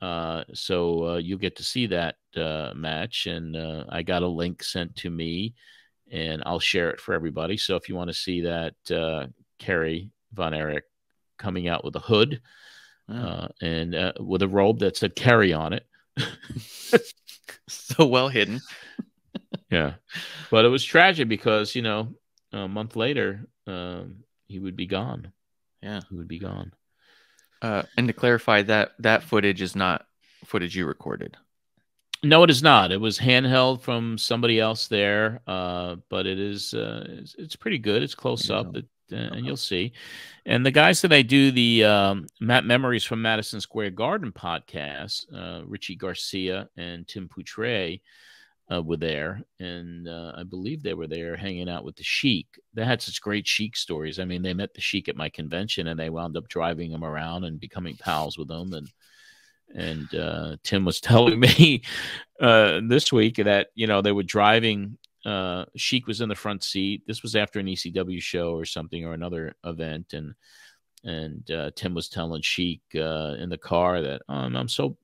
Speaker 1: So you'll get to see that match. And I got a link sent to me, and I'll share it for everybody. So if you want to see that Kerry Von Erich coming out with a hood and with a robe that said Kerry on it.
Speaker 2: So well hidden.
Speaker 1: Yeah. But it was tragic because, a month later, he would be gone.
Speaker 2: Yeah.
Speaker 1: He would be gone.
Speaker 2: And to clarify, that footage is not footage you recorded.
Speaker 1: No, it is not. It was handheld from somebody else there, but it is it's pretty good. It's close up, and you'll see. And the guys that I do the Memories from Madison Square Garden podcast, Richie Garcia and Tim Poutre, were there, and I believe they were there hanging out with the Sheik. They had such great Sheik stories. I mean, they met the Sheik at my convention, and they wound up driving him around and becoming pals with him. And Tim was telling me this week that, they were driving. Sheik was in the front seat. This was after an ECW show or something, or another event. And Tim was telling Sheik in the car that, I'm so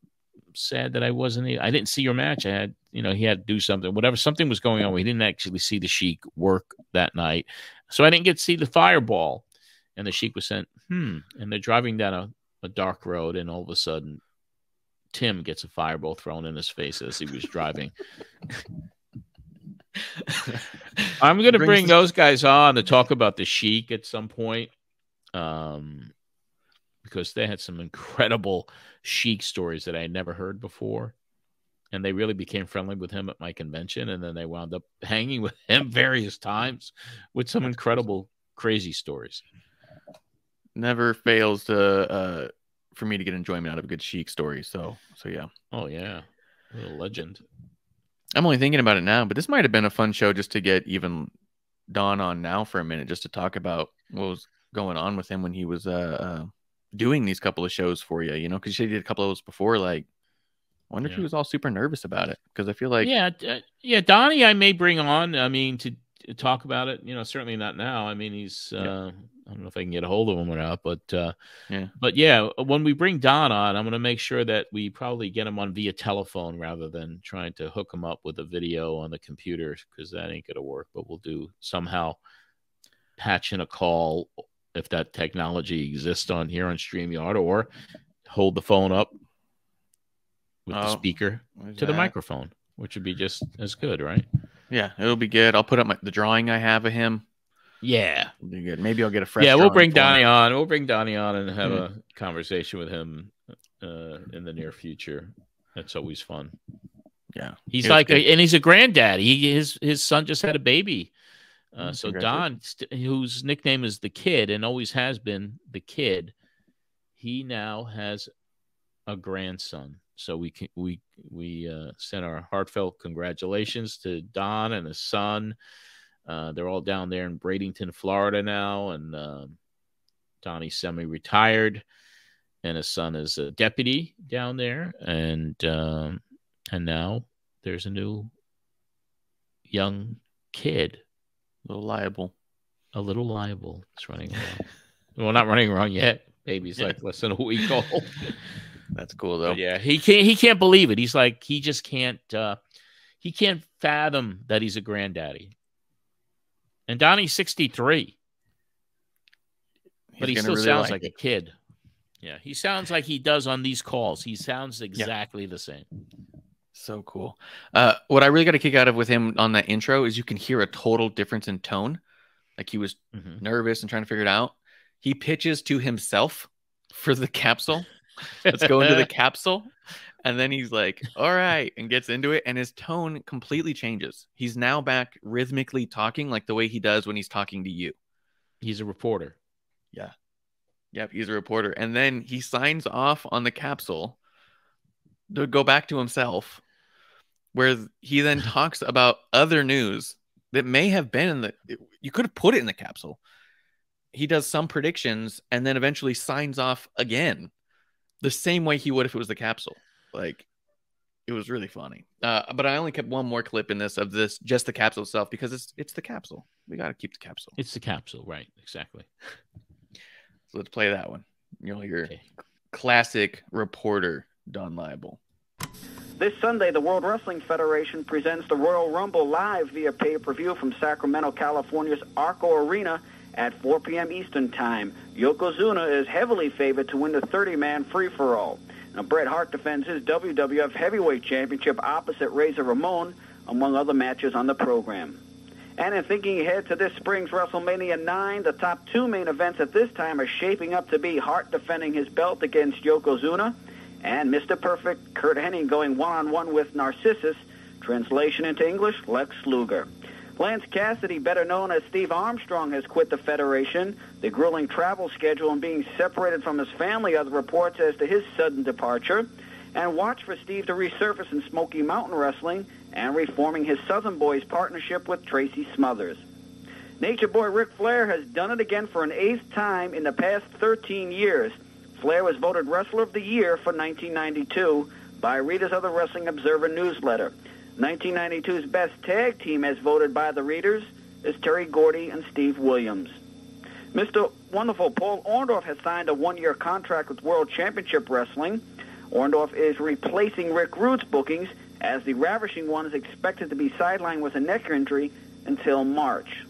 Speaker 1: sad that I didn't see your match. I had, he had to do something, whatever, something was going on. We didn't actually see the Sheik work that night. So I didn't get to see the Fireball. And the Sheik was saying, and they're driving down a dark road, and all of a sudden, Tim gets a fireball thrown in his face as he was driving. I'm going to bring those guys on to talk about the Sheik at some point, because they had some incredible Sheik stories that I had never heard before. And they really became friendly with him at my convention. And then they wound up hanging with him various times with some incredible, crazy stories.
Speaker 2: Never fails to... for me to get enjoyment out of a good Sheik story. So yeah.
Speaker 1: Oh yeah. What a legend.
Speaker 2: I'm only thinking about it now, but this might have been a fun show just to get even Don on now for a minute, just to talk about what was going on with him when he was doing these couple of shows for you, because he did a couple of those before. Like, I wonder if he was all super nervous about it, because I feel like
Speaker 1: Donnie I may bring on. I mean, to talk about it. Certainly not now. I mean, he's I don't know if I can get a hold of him or not, but when we bring Don on, I'm going to make sure that we probably get him on via telephone rather than trying to hook him up with a video on the computer, because that ain't going to work. But we'll do somehow patch in a call if that technology exists on here on StreamYard, or hold the phone up with the speaker to the microphone, which would be just as good, right?
Speaker 2: Yeah, it'll be good. I'll put up the drawing I have of him.
Speaker 1: Yeah.
Speaker 2: It'll be good. Maybe I'll get a fresh.
Speaker 1: Yeah, we'll bring Donnie on. We'll bring Donnie on and have a conversation with him in the near future. That's always fun.
Speaker 2: Yeah.
Speaker 1: He's and he's a granddaddy. His son just had a baby. So Don, whose nickname is the Kid and always has been the Kid, he now has a grandson. So we send our heartfelt congratulations to Don and his son. They're all down there in Bradenton, Florida now, and Donnie's semi-retired, and his son is a deputy down there, and now there's a new young kid,
Speaker 2: a little liable.
Speaker 1: It's running around. Well, not running around yet. Baby's like less than a week old.
Speaker 2: That's cool though.
Speaker 1: But yeah, he can't believe it. He's like, he just can't. He can't fathom that he's a granddaddy. And Donnie's 63, but he still really sounds like a kid. Yeah, he sounds like he does on these calls. He sounds exactly the same.
Speaker 2: So cool. What I really got a kick out of with him on that intro is you can hear a total difference in tone. Like he was nervous and trying to figure it out. He pitches to himself for the capsule. Let's go into the capsule. And then he's like, all right, and gets into it. And his tone completely changes. He's now back rhythmically talking like the way he does when he's talking to you.
Speaker 1: He's a reporter.
Speaker 2: Yeah. Yep, he's a reporter. And then he signs off on the capsule to go back to himself, where he then talks about other news that may have been you could have put it in the capsule. He does some predictions and then eventually signs off again the same way he would if it was the capsule. Like, it was really funny. But I only kept one more clip in this of just the capsule itself, because it's the capsule. We got to keep the capsule.
Speaker 1: It's the capsule, right? Exactly.
Speaker 2: So let's play that one. You'll hear classic reporter Donny Liable.
Speaker 3: This Sunday, the World Wrestling Federation presents the Royal Rumble live via pay-per-view from Sacramento, California's Arco Arena at 4 p.m. Eastern Time. Yokozuna is heavily favored to win the 30-man free-for-all. Now, Bret Hart defends his WWF Heavyweight Championship opposite Razor Ramon, among other matches on the program. And in thinking ahead to this spring's WrestleMania 9, the top two main events at this time are shaping up to be Hart defending his belt against Yokozuna And Mr. Perfect, Kurt Hennig, going one-on-one with Narcissus. Translation into English, Lex Luger. Lance Cassidy, better known as Steve Armstrong, has quit the Federation. The grueling travel schedule and being separated from his family are the reports as to his sudden departure. And watch for Steve to resurface in Smoky Mountain Wrestling and reforming his Southern Boys partnership with Tracy Smothers. Nature Boy Ric Flair has done it again for an 8th time in the past 13 years. Flair was voted Wrestler of the Year for 1992 by readers of the Wrestling Observer newsletter. 1992's best tag team, as voted by the readers, is Terry Gordy and Steve Williams. Mr. Wonderful Paul Orndorff has signed a 1-year contract with World Championship Wrestling. Orndorff is replacing Rick Rude's bookings, as the Ravishing One is expected to be sidelined with a neck injury until March.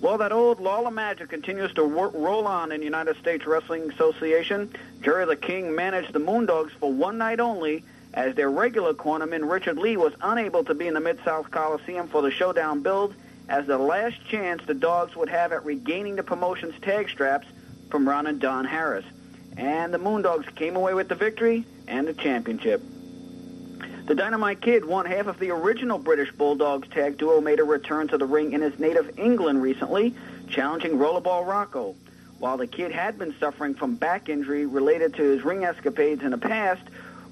Speaker 3: Well, that old Lawler magic continues to roll on in the United States Wrestling Association. Jerry the King managed the Moondogs for one night only, as their regular cornerman Richard Lee was unable to be in the Mid-South Coliseum for the showdown build, as the last chance the Dogs would have at regaining the promotion's tag straps from Ron and Don Harris. And the Moondogs came away with the victory and the championship. The Dynamite Kid, one half of the original British Bulldogs tag duo, made a return to the ring in his native England recently, challenging Rollerball Rocco. While the Kid had been suffering from back injury related to his ring escapades in the past,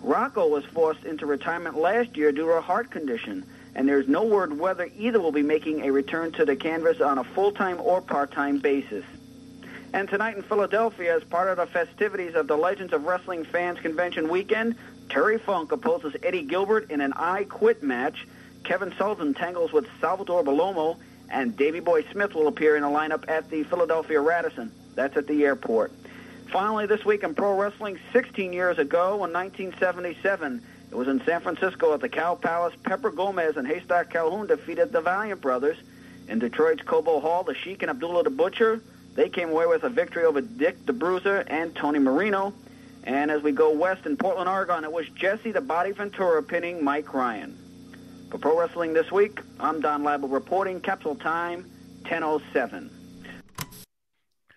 Speaker 3: Rocco was forced into retirement last year due to a heart condition, and there's no word whether either will be making a return to the canvas on a full-time or part-time basis. And tonight in Philadelphia, as part of the festivities of the Legends of Wrestling Fans Convention weekend, Terry Funk opposes Eddie Gilbert in an I Quit match. Kevin Sullivan tangles with Salvatore Bellomo, and Davey Boy Smith will appear in a lineup at the Philadelphia Radisson. That's at the airport. Finally, this week in pro wrestling, 16 years ago, in 1977, it was in San Francisco at the Cow Palace. Pepper Gomez and Haystack Calhoun defeated the Valiant Brothers. In Detroit's Cobo Hall, the Sheik and Abdullah the Butcher, they came away with a victory over Dick the Bruiser and Tony Marino. And as we go west in Portland, Oregon, it was Jesse the Body Ventura pinning Mike Ryan. For Pro Wrestling This Week, I'm Don Liable reporting. Capsule time, 10:07.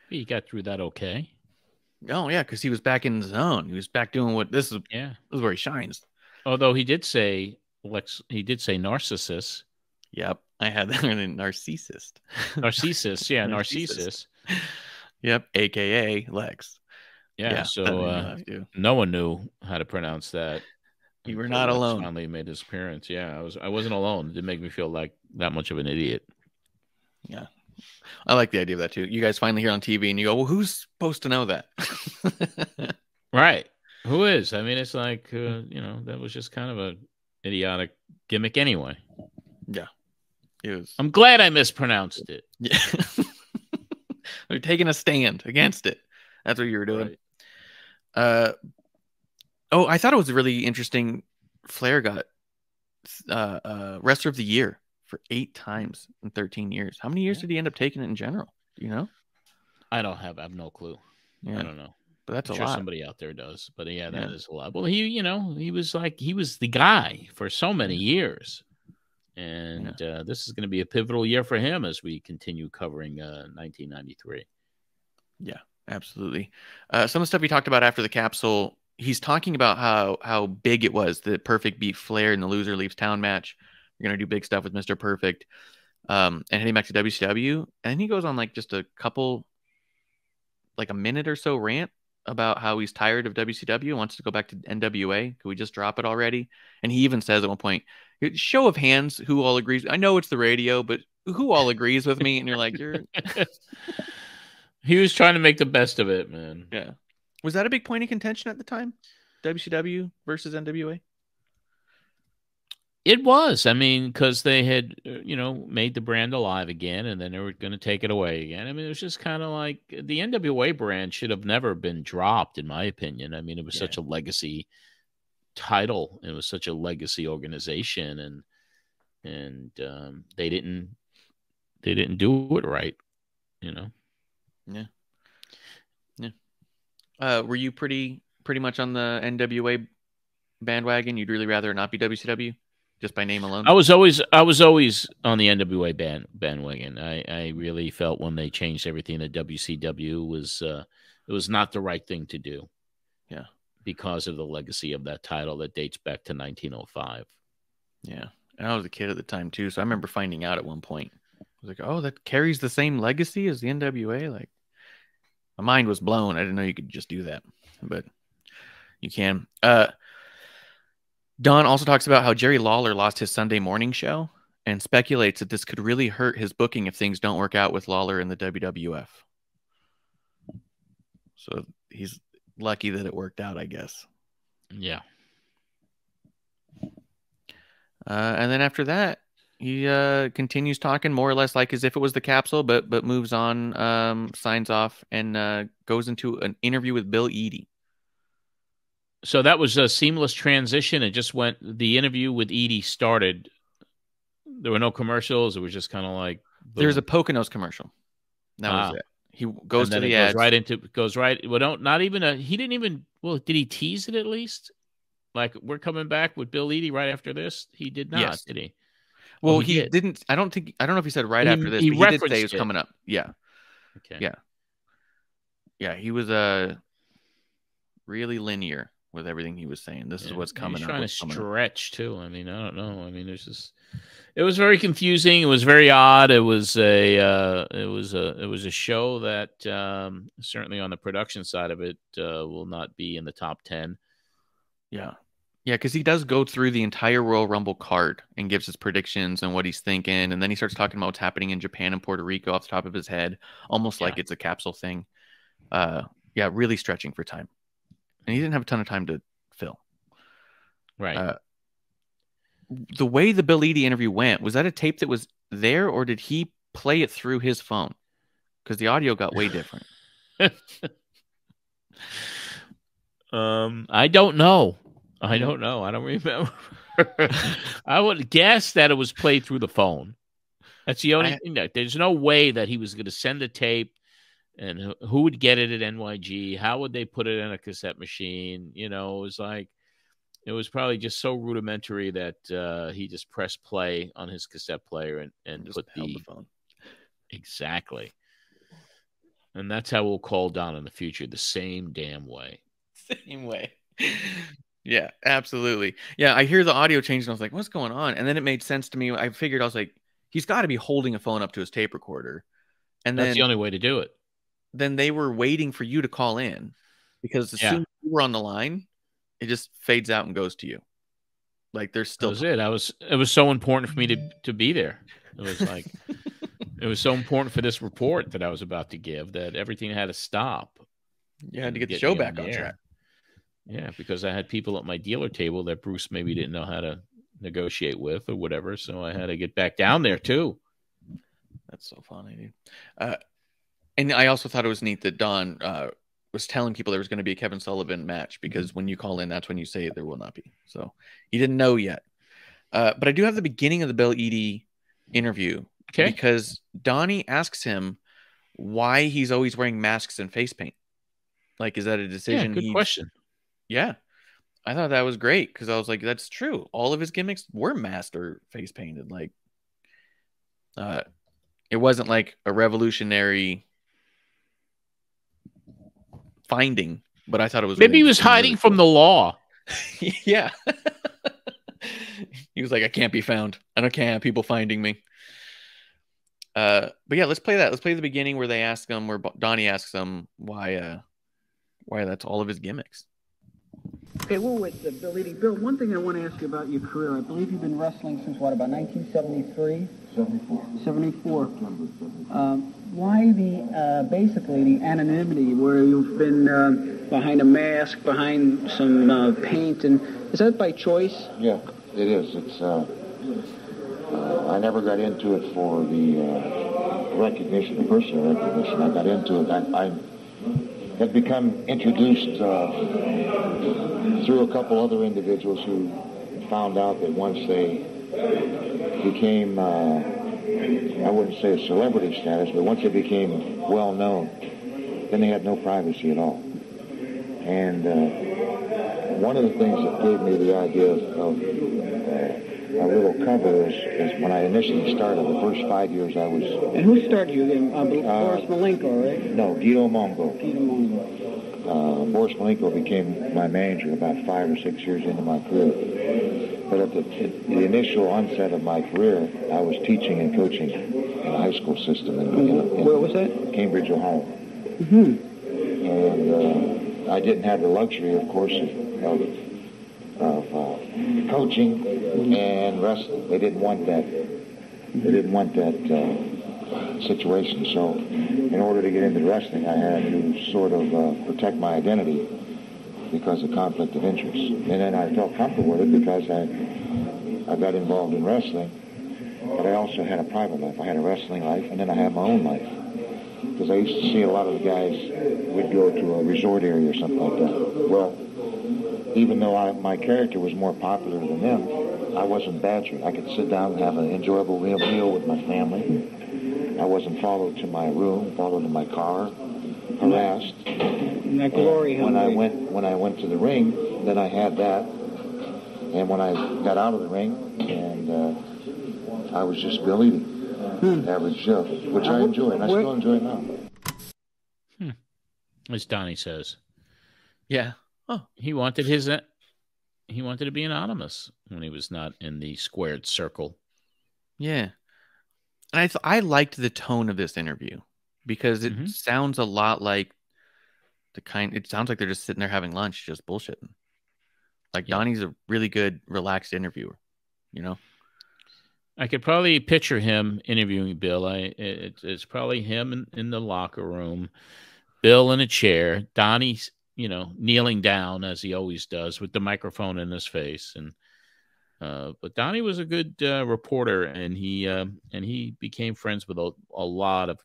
Speaker 1: He got through that okay.
Speaker 2: Oh, yeah, because he was back in the zone. He was back doing what this is.
Speaker 1: Yeah,
Speaker 2: this is where he shines.
Speaker 1: Although he did say narcissist.
Speaker 2: Yep, I had that in narcissist.
Speaker 1: Narcissus, yeah, narcissus.
Speaker 2: Yep, a.k.a. Lex.
Speaker 1: Yeah, so no one knew how to pronounce that.
Speaker 2: You were not alone.
Speaker 1: Finally made his appearance. Yeah, I wasn't alone. It didn't make me feel like that much of an idiot.
Speaker 2: Yeah. I like the idea of that too. You guys finally hear on TV and you go, well, who's supposed to know that?
Speaker 1: Right. Who is? I mean, it's like, that was just kind of a idiotic gimmick anyway.
Speaker 2: Yeah. It was.
Speaker 1: I'm glad I mispronounced it.
Speaker 2: Yeah. They're taking a stand against it. That's what you were doing. Right. I thought it was really interesting. Flair got Wrestler of the Year for 8 times in 13 years. How many years did he end up taking it in general? Do you know?
Speaker 1: I have no clue. Yeah. I don't know.
Speaker 2: But that's
Speaker 1: I'm
Speaker 2: a
Speaker 1: sure
Speaker 2: lot.
Speaker 1: Somebody out there does. But that is a lot. Well, he was the guy for so many years. And this is going to be a pivotal year for him as we continue covering 1993.
Speaker 2: Yeah, absolutely. Some of the stuff he talked about after the capsule, he's talking about how big it was that Perfect beat Flair in the Loser Leaves Town match. We're going to do big stuff with Mr. Perfect. And heading back to WCW. And then he goes on like just a minute or so rant about how he's tired of WCW, wants to go back to NWA. Could we just drop it already? And he even says at one point, show of hands, who all agrees? I know it's the radio, but who all agrees with me? And you're like,
Speaker 1: He was trying to make the best of it, man.
Speaker 2: Yeah. Was that a big point of contention at the time? WCW versus NWA?
Speaker 1: It was. I mean, because they had, made the brand alive again, and then they were going to take it away again. I mean, it was just kind of like the NWA brand should have never been dropped, in my opinion. I mean, it was such a legacy title. It was such a legacy organization, and they didn't do it right,
Speaker 2: Yeah. Were you pretty much on the NWA bandwagon? You'd really rather not be WCW? Just by name alone?
Speaker 1: I was always on the NWA bandwagon. I really felt when they changed everything to WCW it was not the right thing to do.
Speaker 2: Yeah.
Speaker 1: because of the legacy of that title that dates back to 1905.
Speaker 2: Yeah. And I was a kid at the time too, so I remember finding out at one point. I was like, oh, that carries the same legacy as the NWA? Like, my mind was blown. I didn't know you could just do that, but you can. Don also talks about how Jerry Lawler lost his Sunday morning show and speculates that this could really hurt his booking if things don't work out with Lawler and the WWF. So he's lucky that it worked out, I guess.
Speaker 1: Yeah.
Speaker 2: And then after that, he continues talking more or less like as if it was the Capsule, but moves on, signs off, and goes into an interview with Bill Eadie.
Speaker 1: So that was a seamless transition. It just went, the interview with Eadie started. There were no commercials. It was just kind of like, boom.
Speaker 2: There's a Poconos commercial. That was it. He goes to the ads.
Speaker 1: Goes right. Well, not even he didn't even, well, did he tease it at least? Like, we're coming back with Bill Eadie right after this? He did not,
Speaker 2: yes.
Speaker 1: Did he?
Speaker 2: Well, he didn't. I don't know if he said right after this, but he did say it was coming up. Yeah.
Speaker 1: Okay.
Speaker 2: Yeah. Yeah, he was really linear with everything he was saying. This is what's coming up.
Speaker 1: He's trying to stretch too. I mean, I don't know. I mean, there's just, it was very confusing. It was very odd. It was a show that certainly on the production side of it will not be in the top 10.
Speaker 2: Yeah. Yeah, because he does go through the entire Royal Rumble card and gives his predictions and what he's thinking. And then he starts talking about what's happening in Japan and Puerto Rico off the top of his head, almost like it's a Capsule thing. Yeah, really stretching for time. And he didn't have a ton of time to fill.
Speaker 1: Right.
Speaker 2: The way the Bill Eadie interview went, was that a tape that was there, or did he play it through his phone? Because the audio got way different.
Speaker 1: I don't know. I don't remember. I would guess that it was played through the phone. That's the only thing. There's no way that he was going to send a tape, and who would get it at NYG? How would they put it in a cassette machine? You know, it was probably just so rudimentary that he just pressed play on his cassette player and
Speaker 2: just
Speaker 1: put
Speaker 2: the phone.
Speaker 1: Exactly. And that's how we'll call Don in the future, the same damn way.
Speaker 2: Same way. Yeah, absolutely. Yeah, I hear the audio change and I was like, what's going on? And then it made sense to me. I figured, I was like, he's got to be holding a phone up to his tape recorder. And
Speaker 1: that's the only way to do it.
Speaker 2: Then they were waiting for you to call in, because as soon as you were on the line, it just fades out and goes to you. Like, there's still.
Speaker 1: That was it. It was so important for me to be there. It was like, it was so important for this report that I was about to give that everything had to stop.
Speaker 2: You had to get the show back on track.
Speaker 1: Yeah, because I had people at my dealer table that Bruce maybe didn't know how to negotiate with or whatever, so I had to get back down there too.
Speaker 2: That's so funny, dude. And I also thought it was neat that Don was telling people there was going to be a Kevin Sullivan match, because when you call in, that's when you say there will not be. So he didn't know yet. But I do have the beginning of the Bill Eadie interview, because Donnie asks him why he's always wearing masks and face paint. Like, is that a decision?
Speaker 1: Yeah, good question.
Speaker 2: Yeah, I thought that was great, because I was like, that's true. All of his gimmicks were masked or face painted. Like, it wasn't like a revolutionary finding, but I thought it was.
Speaker 1: Maybe he was hiding from the law.
Speaker 2: Yeah. He was like, I can't be found. I can't have people finding me. But yeah, let's play that. Let's play the beginning where they ask him, where Donnie asks him why that's all of his gimmicks.
Speaker 3: Okay, well, with Bill Eadie. Bill, one thing I want to ask you about your career. I believe you've been wrestling since, what, about 1973? 74. Why basically the anonymity, where you've been behind a mask, behind some paint, and is that by choice?
Speaker 4: Yeah, it is. It's I never got into it for the recognition, the personal recognition. I got into it. I had become introduced through a couple other individuals who found out that once they became, I wouldn't say a celebrity status, but once they became well known, then they had no privacy at all. And one of the things that gave me the idea of a little cover is when I initially started, the first 5 years I was...
Speaker 3: And who started you then? Boris Malenko, right?
Speaker 4: No, Guido Mongo.
Speaker 3: Guido Mongo.
Speaker 4: Boris Malenko became my manager about 5 or 6 years into my career. But at the initial onset of my career, I was teaching and coaching in a high school system.
Speaker 3: Where was that?
Speaker 4: Cambridge, Ohio.
Speaker 3: Mm-hmm.
Speaker 4: And I didn't have the luxury, of course, of coaching and wrestling. They didn't want that. They didn't want that situation. So, in order to get into wrestling, I had to sort of protect my identity because of conflict of interest. And then I felt comfortable with it because I got involved in wrestling, but I also had a private life. I had a wrestling life, and then I had my own life. Because I used to see a lot of the guys would go to a resort area or something like that. Well, even though my character was more popular than them, I wasn't badgered. I could sit down and have an enjoyable meal with my family. I wasn't followed to my room, followed to my car, harassed.
Speaker 3: That glory
Speaker 4: when I went to the ring, then I had that. And when I got out of the ring, and I was just Bill Eadie, average Joe, which I enjoy, and I still enjoy it now.
Speaker 1: As Donnie says.
Speaker 2: Yeah.
Speaker 1: Oh, he wanted to be anonymous when he was not in the squared circle.
Speaker 2: Yeah. And I liked the tone of this interview because it sounds a lot like it sounds like they're just sitting there having lunch, just bullshitting. Like Donnie's a really good, relaxed interviewer, you know?
Speaker 1: I could probably picture him interviewing Bill. It's probably him in the locker room, Bill in a chair, Donnie's, kneeling down as he always does with the microphone in his face. But Donnie was a good reporter, and he became friends with a lot of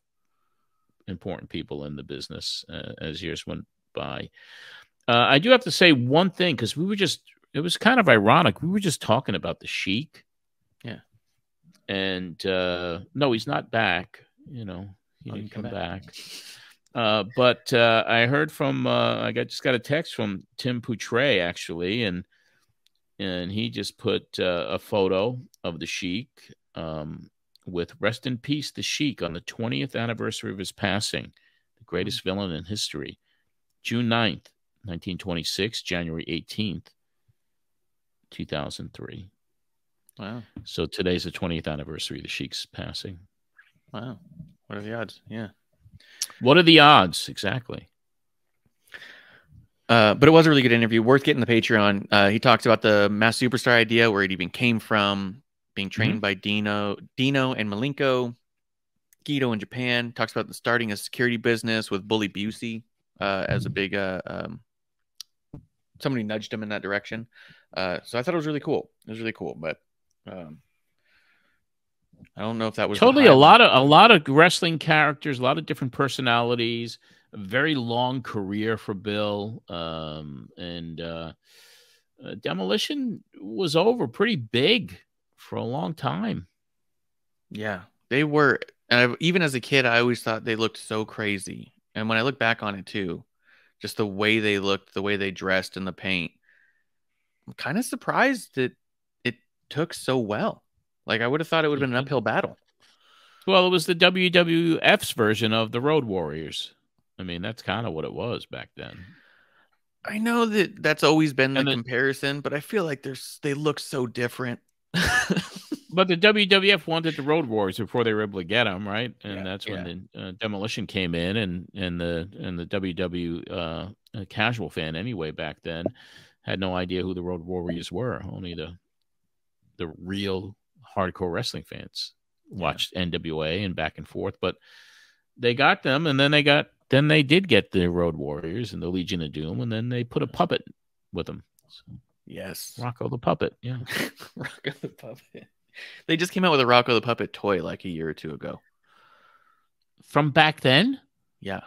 Speaker 1: important people in the business as years went by. I do have to say one thing, because it was kind of ironic. We were just talking about the Sheik.
Speaker 2: Yeah.
Speaker 1: And no, he's not back. He didn't come back. But I heard from I just got a text from Tim Poutre, actually, and he just put a photo of the Sheik with "Rest in Peace, the Sheik" on the 20th anniversary of his passing, the greatest villain in history, June 9th, 1926, January 18th, 2003.
Speaker 2: Wow.
Speaker 1: So today's the 20th anniversary of the Sheik's passing.
Speaker 2: Wow. What are the odds? Yeah.
Speaker 1: What are the odds? Exactly.
Speaker 2: But it was a really good interview. Worth getting the Patreon. He talks about the Mass Superstar idea, where it even came from, being trained by Dino and Malenko, Guido in Japan. Talks about starting a security business with Bully Busey as a big somebody nudged him in that direction. So I thought it was really cool. It was really cool, but I don't know if that was
Speaker 1: totally a lot of wrestling characters, a lot of different personalities, a very long career for Bill. And Demolition was over pretty big for a long time.
Speaker 2: Yeah, they were. And even as a kid, I always thought they looked so crazy. And when I look back on it too, just the way they looked, the way they dressed in the paint, I'm kind of surprised that it took so well. Like, I would have thought it would have been an uphill battle.
Speaker 1: Well, it was the WWF's version of the Road Warriors. I mean, that's kind of what it was back then.
Speaker 2: I know that's always been the comparison, but I feel like they look so different.
Speaker 1: But the WWF wanted the Road Warriors before they were able to get them, right? And that's when the Demolition came in, and the WW casual fan anyway back then had no idea who the Road Warriors were. Only the real hardcore wrestling fans watched NWA and back and forth, but they got them, and then they did get the Road Warriors and the Legion of Doom, and then they put a puppet with them. So,
Speaker 2: yes,
Speaker 1: Rocco the Puppet. Yeah,
Speaker 2: Rocco the Puppet. They just came out with a Rocco the Puppet toy like a year or two ago.
Speaker 1: From back then?
Speaker 2: Yeah.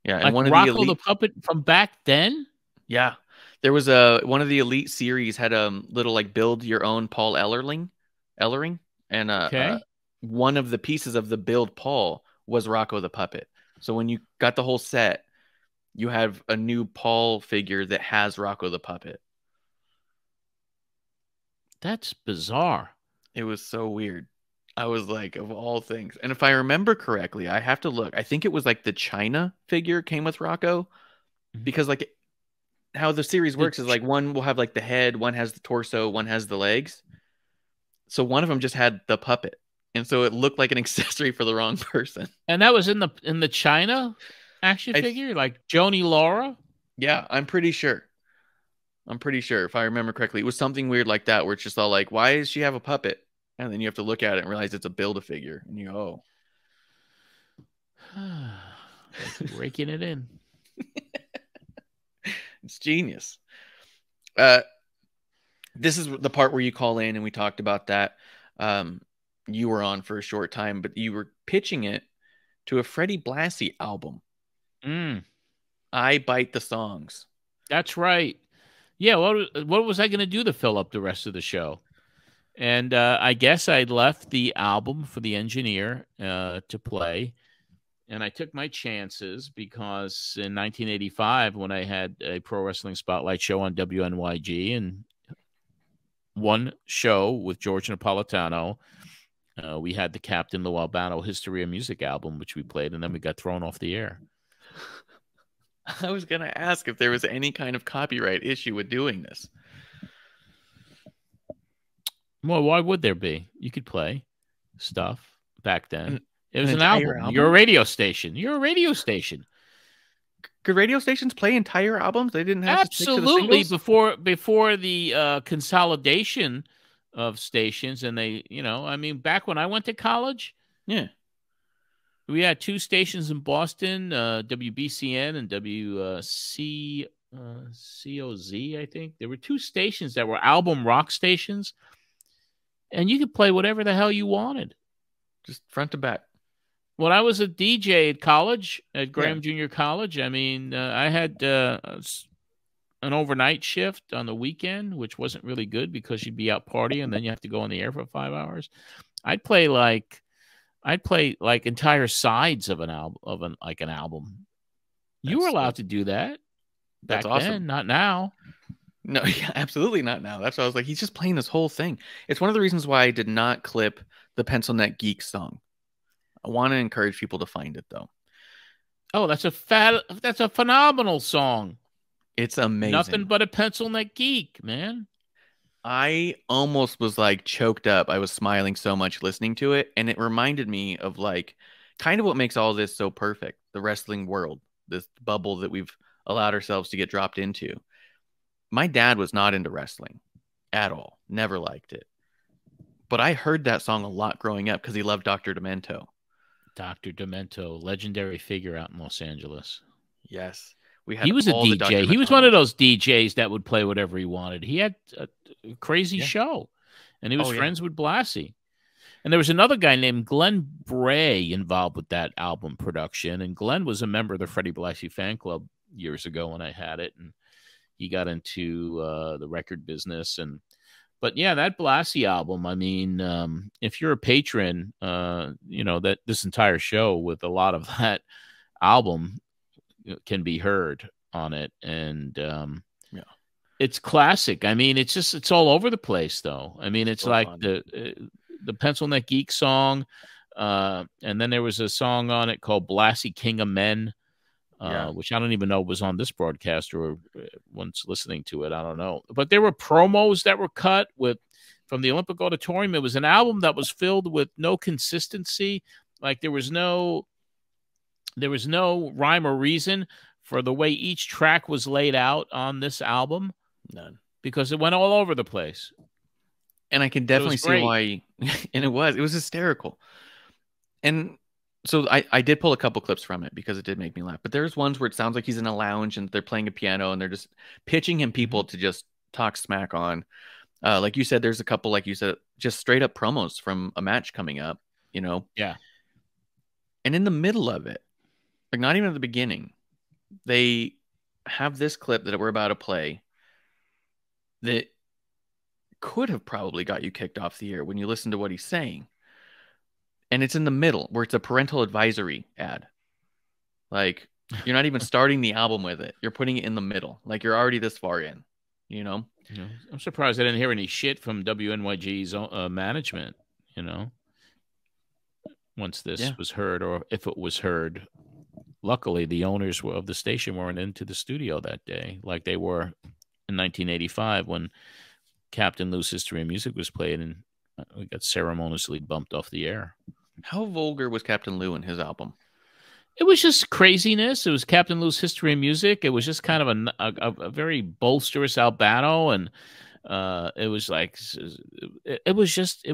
Speaker 2: Yeah, and
Speaker 1: like
Speaker 2: one of
Speaker 1: Rocco the Puppet from back then?
Speaker 2: Yeah. There was one of the Elite series had a little like build your own Paul Ellering, and one of the pieces of the build Paul was Rocco the Puppet. So when you got the whole set, you have a new Paul figure that has Rocco the Puppet.
Speaker 1: That's bizarre.
Speaker 2: It was so weird. I was like, of all things. And if I remember correctly, I have to look. I think it was like the China figure came with Rocco, because like how the series works is like one will have like the head, one has the torso, one has the legs. So one of them just had the puppet, and so it looked like an accessory for the wrong person.
Speaker 1: And that was in the China action figure, like Joni Laura.
Speaker 2: Yeah, I'm pretty sure. If I remember correctly, it was something weird like that, where it's just all like, why does she have a puppet? And then you have to look at it and realize it's a Build-A-Figure, and you go,
Speaker 1: oh, raking it in.
Speaker 2: It's genius. This is the part where you call in and we talked about that. You were on for a short time, but you were pitching it to a Freddie Blassie album. I Bite the Songs.
Speaker 1: That's right. Yeah, what was I going to do to fill up the rest of the show? And I guess I left the album for the engineer to play. And I took my chances because in 1985, when I had a Pro Wrestling Spotlight show on WNYG and one show with George Napolitano, we had the Captain Lou Albano History of Music album, which we played, and then we got thrown off the air.
Speaker 2: I was going to ask if there was any kind of copyright issue with doing this.
Speaker 1: Well, why would there be? You could play stuff back then. It was an album. You're a radio station.
Speaker 2: Could radio stations play entire albums? They didn't have
Speaker 1: absolutely
Speaker 2: to stick to the
Speaker 1: before the consolidation of stations, and they, back when I went to college,
Speaker 2: yeah,
Speaker 1: we had two stations in Boston, WBCN and WCOZ. I think there were two stations that were album rock stations, and you could play whatever the hell you wanted,
Speaker 2: just front to back.
Speaker 1: When I was a DJ at college, at Graham Junior College, I had an overnight shift on the weekend, which wasn't really good because you'd be out partying and then you have to go on the air for 5 hours. I'd play like entire sides of an album. You were allowed to do that. That's awesome. Then, not now.
Speaker 2: No, yeah, absolutely not now. That's why I was like, he's just playing this whole thing. It's one of the reasons why I did not clip the Pencil Neck Geek song. I want to encourage people to find it, though.
Speaker 1: Oh, that's a phenomenal song.
Speaker 2: It's amazing.
Speaker 1: Nothing but a Pencil Neck Geek, man.
Speaker 2: I almost was like choked up. I was smiling so much listening to it, and it reminded me of like kind of what makes all this so perfect, the wrestling world, this bubble that we've allowed ourselves to get dropped into. My dad was not into wrestling at all. Never liked it. But I heard that song a lot growing up because he loved Dr. Demento.
Speaker 1: Dr. Demento, legendary figure out in Los Angeles.
Speaker 2: Yes.
Speaker 1: He was a DJ. He was one of those DJs that would play whatever he wanted. He had a crazy show, and he was friends with Blassie. And there was another guy named Glenn Bray involved with that album production, and Glenn was a member of the Freddie Blassie fan club years ago when I had it, and he got into the record business. But yeah, that Blassie album, if you're a patron, that this entire show with a lot of that album can be heard on it. And it's classic. It's all over the place, though. It's so like fun. The Pencil Neck Geek song. And then there was a song on it called Blassie King of Men, which I don't even know was on this broadcast or once listening to it. I don't know. But there were promos that were cut from the Olympic Auditorium. It was an album that was filled with no consistency. Like there was no rhyme or reason for the way each track was laid out on this album.
Speaker 2: None.
Speaker 1: Because it went all over the place.
Speaker 2: And I can definitely see why. And it was hysterical. And so I did pull a couple clips from it because it did make me laugh. But there's ones where it sounds like he's in a lounge and they're playing a piano and they're just pitching him people to just talk smack on. Like you said, there's a couple, like you said, just straight up promos from a match coming up,
Speaker 1: Yeah.
Speaker 2: And in the middle of it, like not even at the beginning, they have this clip that we're about to play that could have probably got you kicked off the air when you listen to what he's saying. And it's in the middle where it's a parental advisory ad. Like you're not even starting the album with it. You're putting it in the middle. Like you're already this far in,
Speaker 1: I'm surprised I didn't hear any shit from WNYG's management, once this was heard or if it was heard. luckily, the owners of the station weren't into the studio that day like they were in 1985 when Captain Lou's History of Music was played, and we got ceremoniously bumped off the air.
Speaker 2: How vulgar was Captain Lou in his album?
Speaker 1: It was just craziness. It was Captain Lou's History of Music. It was just kind of a very bolsterous Albano, and it was like it was just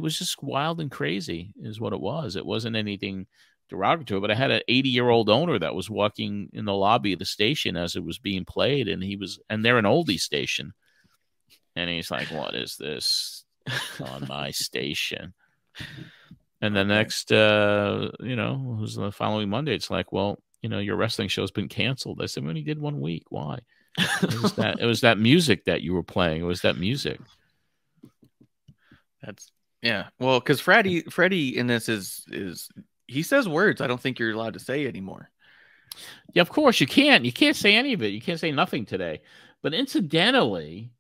Speaker 1: wild and crazy is what it was. It wasn't anything derogatory, but I had an 80-year-old owner that was walking in the lobby of the station as it was being played, and they're an oldie station, and he's like, "What is this on my station?" And the next, it was the following Monday. It's like, well, your wrestling show's been canceled. I said, we only did 1 week. Why? It was that music that you were playing. It was that music.
Speaker 2: Yeah. Well, because Freddie in this is he says words I don't think you're allowed to say anymore.
Speaker 1: Yeah, of course you can't. You can't say any of it. You can't say nothing today. But incidentally,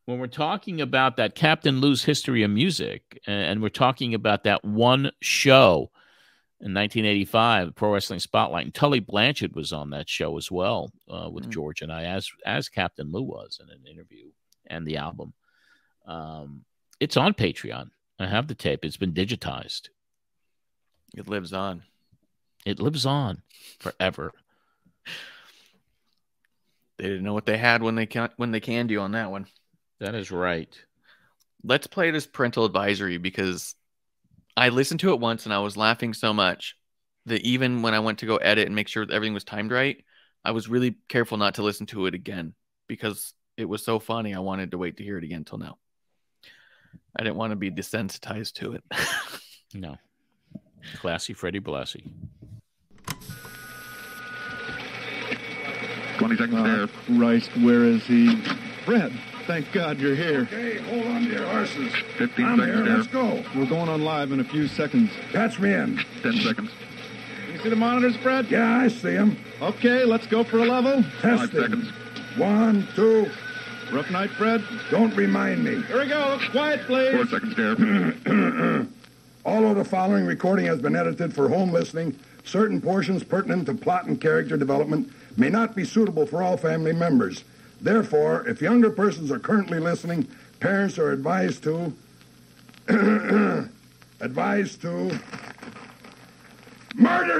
Speaker 1: when we're talking about that Captain Lou's History of Music, and we're talking about that one show in 1985, Pro Wrestling Spotlight, and Tully Blanchard was on that show as well with George and I, as Captain Lou was in an interview and the album. It's on Patreon. I have the tape. It's been digitized.
Speaker 2: It lives on.
Speaker 1: It lives on forever.
Speaker 2: They didn't know what they had when they canned you on that one.
Speaker 1: That is right.
Speaker 2: Let's play this parental advisory because I listened to it once and I was laughing so much that even when I went to go edit and make sure that everything was timed right, I was really careful not to listen to it again because it was so funny. I wanted to wait to hear it again till now. I didn't want to be desensitized to it.
Speaker 1: No. Classy Freddie Blassie.
Speaker 5: 20 seconds there.
Speaker 6: Christ, where is he? Fred, thank God you're here.
Speaker 5: Okay, hold on to your horses. 15
Speaker 6: I'm
Speaker 5: seconds
Speaker 6: here,
Speaker 5: there.
Speaker 6: let's go. We're going on live in a few seconds.
Speaker 5: Patch me in.
Speaker 6: 10
Speaker 5: seconds.
Speaker 6: You see the monitors, Fred?
Speaker 5: Yeah, I see him.
Speaker 6: Okay, let's go for a level.
Speaker 5: 5 seconds. 1, 2.
Speaker 6: Rough night, Fred?
Speaker 5: Don't remind me.
Speaker 6: Here we go. Quiet, please.
Speaker 5: 4 seconds there. Although the following recording has been edited for home listening, certain portions pertinent to plot and character development may not be suitable for all family members. Therefore, if younger persons are currently listening, parents are advised to murder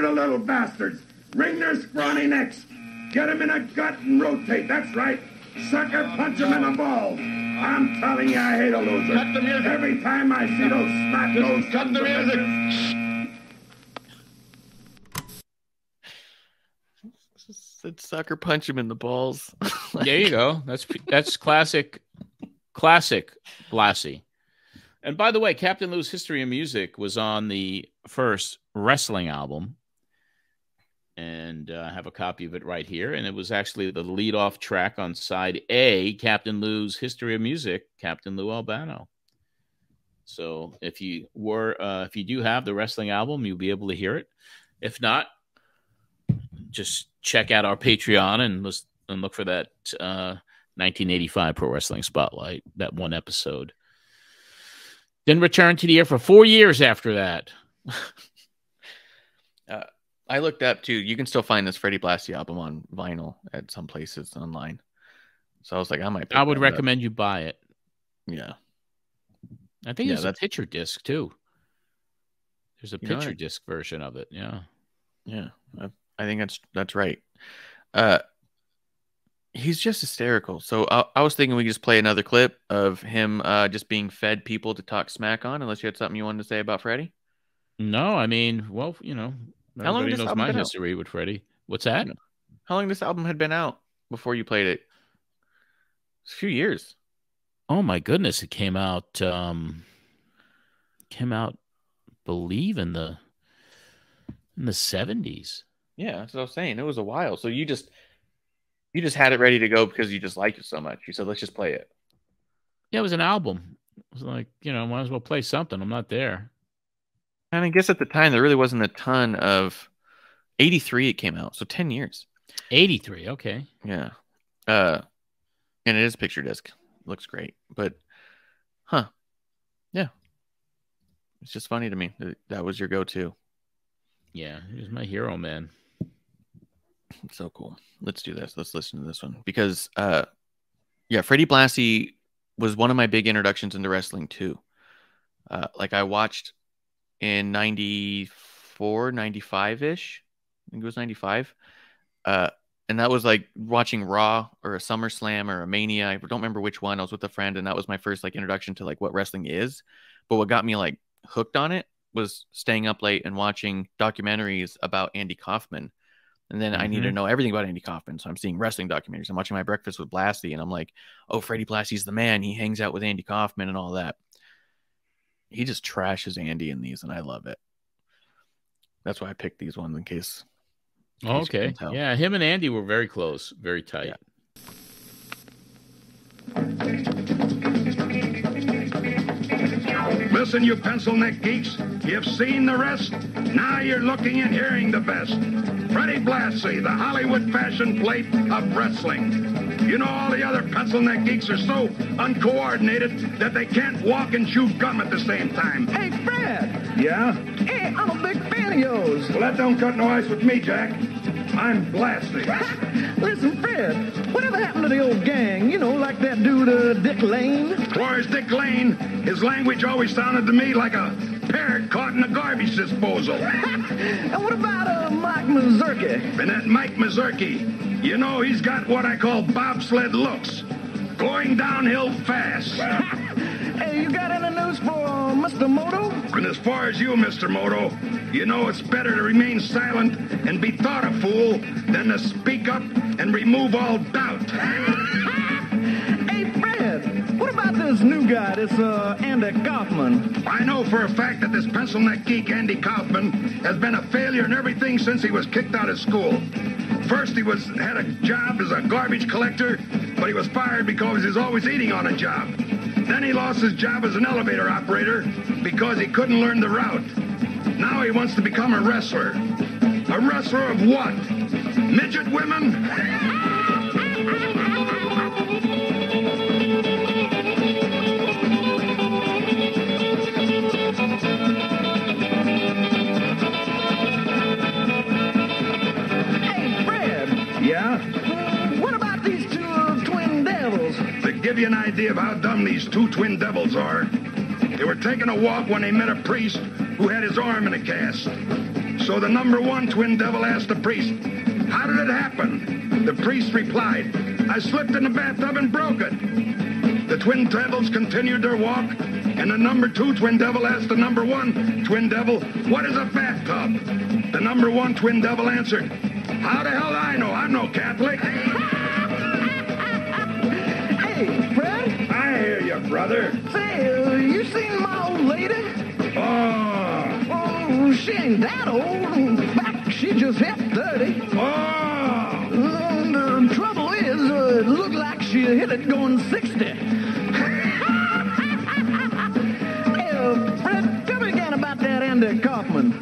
Speaker 5: the little bastards. Wring their scrawny necks. Get them in a gut and rotate. That's right. Sucker punch them in the balls. I'm telling you, I hate a loser.
Speaker 6: Cut the music.
Speaker 5: Every time I see those snot nose.
Speaker 6: Cut the music.
Speaker 2: Said sucker punch him in the balls.
Speaker 1: There you go. That's classic Blassie. And by the way, Captain Lou's History of Music was on the first wrestling album. And I have a copy of it right here. And it was actually the lead-off track on side A, Captain Lou's History of Music, Captain Lou Albano. So if you do have the wrestling album, you'll be able to hear it. If not, just check out our Patreon and look for that 1985 Pro Wrestling Spotlight, that one episode. Then return to the air for 4 years after that.
Speaker 2: I looked up too. You can still find this Freddie Blassie album on vinyl at some places online. So I was like, I would
Speaker 1: recommend you buy it.
Speaker 2: Yeah.
Speaker 1: I think there's a picture disc too. There's a picture disc version of it. Yeah.
Speaker 2: Yeah. I think that's right. He's just hysterical. So I was thinking we could just play another clip of him just being fed people to talk smack on, unless you had something you wanted to say about Freddie.
Speaker 1: No, I mean, well,
Speaker 2: how long
Speaker 1: knows my history with Freddie. What's that?
Speaker 2: How long this album had been out before you played it? It's a few years.
Speaker 1: Oh my goodness! It came out. Believe in the 70s.
Speaker 2: Yeah, that's what I was saying. It was a while. So you just had it ready to go because you just liked it so much. You said, let's just play it.
Speaker 1: Yeah, it was an album. It was like, might as well play something. I'm not there.
Speaker 2: And I guess at the time, there really wasn't a ton of... 83 it came out, so 10 years.
Speaker 1: 83, okay.
Speaker 2: Yeah. And it is picture disc. Looks great. But, yeah. It's just funny to me that was your go-to.
Speaker 1: Yeah, he was my hero, man.
Speaker 2: So cool. Let's do this. Let's listen to this one because, Freddie Blassie was one of my big introductions into wrestling too. Like I watched in 94, 95-ish. I think it was 95. And that was like watching Raw or a SummerSlam or a Mania. I don't remember which one. I was with a friend, and that was my first like introduction to like what wrestling is. But what got me like hooked on it was staying up late and watching documentaries about Andy Kaufman. And then I need to know everything about Andy Kaufman. So I'm seeing wrestling documentaries. I'm watching My Breakfast with Blassie, and I'm like, oh, Freddie Blassie's the man. He hangs out with Andy Kaufman and all that. He just trashes Andy in these, and I love it. That's why I picked these ones in case.
Speaker 1: Okay. Yeah, him and Andy were very close, very tight.
Speaker 5: Yeah. Listen, you pencil neck geeks, you've seen the rest. Now you're looking and hearing the best. Freddie Blassie, the Hollywood fashion plate of wrestling. You know, all the other pencil neck geeks are so uncoordinated that they can't walk and chew gum at the same time.
Speaker 7: Hey, Fred!
Speaker 5: Yeah?
Speaker 7: Hey, I'm a big fan of yours.
Speaker 5: Well, that don't cut no ice with me, Jack. I'm Blassie.
Speaker 7: Listen, Fred, whatever happened to the old gang? You know, like that dude, Dick Lane?
Speaker 5: Where's Dick Lane? His language always sounded to me like a parrot caught in a garbage disposal.
Speaker 7: And what about Mike Mazurki?
Speaker 5: And that Mike Mazurki, you know, he's got what I call bobsled looks. Going downhill fast.
Speaker 7: Hey, you got any news for Mr. Moto?
Speaker 5: And as far as you, Mr. Moto, you know it's better to remain silent and be thought a fool than to speak up and remove all doubt.
Speaker 7: Hey, Fred, what about this new guy, this Andy Kaufman?
Speaker 5: I know for a fact that this pencil neck geek Andy Kaufman has been a failure in everything since he was kicked out of school. First, he had a job as a garbage collector, but he was fired because he was always eating on a job. Then he lost his job as an elevator operator because he couldn't learn the route. Now he wants to become a wrestler. A wrestler of what? Midget women?
Speaker 7: Hey, Fred.
Speaker 5: Yeah?
Speaker 7: What about these two twin devils?
Speaker 5: To give you an idea of how dumb these two twin devils are, they were taking a walk when they met a priest who had his arm in a cast. So the number one twin devil asked the priest, how did it happen? The priest replied, I slipped in the bathtub and broke it. The twin devils continued their walk, and the number two twin devil asked the number one twin devil, what is a bathtub? The number one twin devil answered, how the hell do I know? I'm no Catholic.
Speaker 7: Hey, Fred.
Speaker 5: I hear you, brother.
Speaker 7: Say, you seen my old lady?
Speaker 5: Oh,
Speaker 7: She ain't that old. In fact, she just hit 30. And the trouble is, it looked like she hit it going 60. Hey, Fred, tell me again about that Andy Kaufman.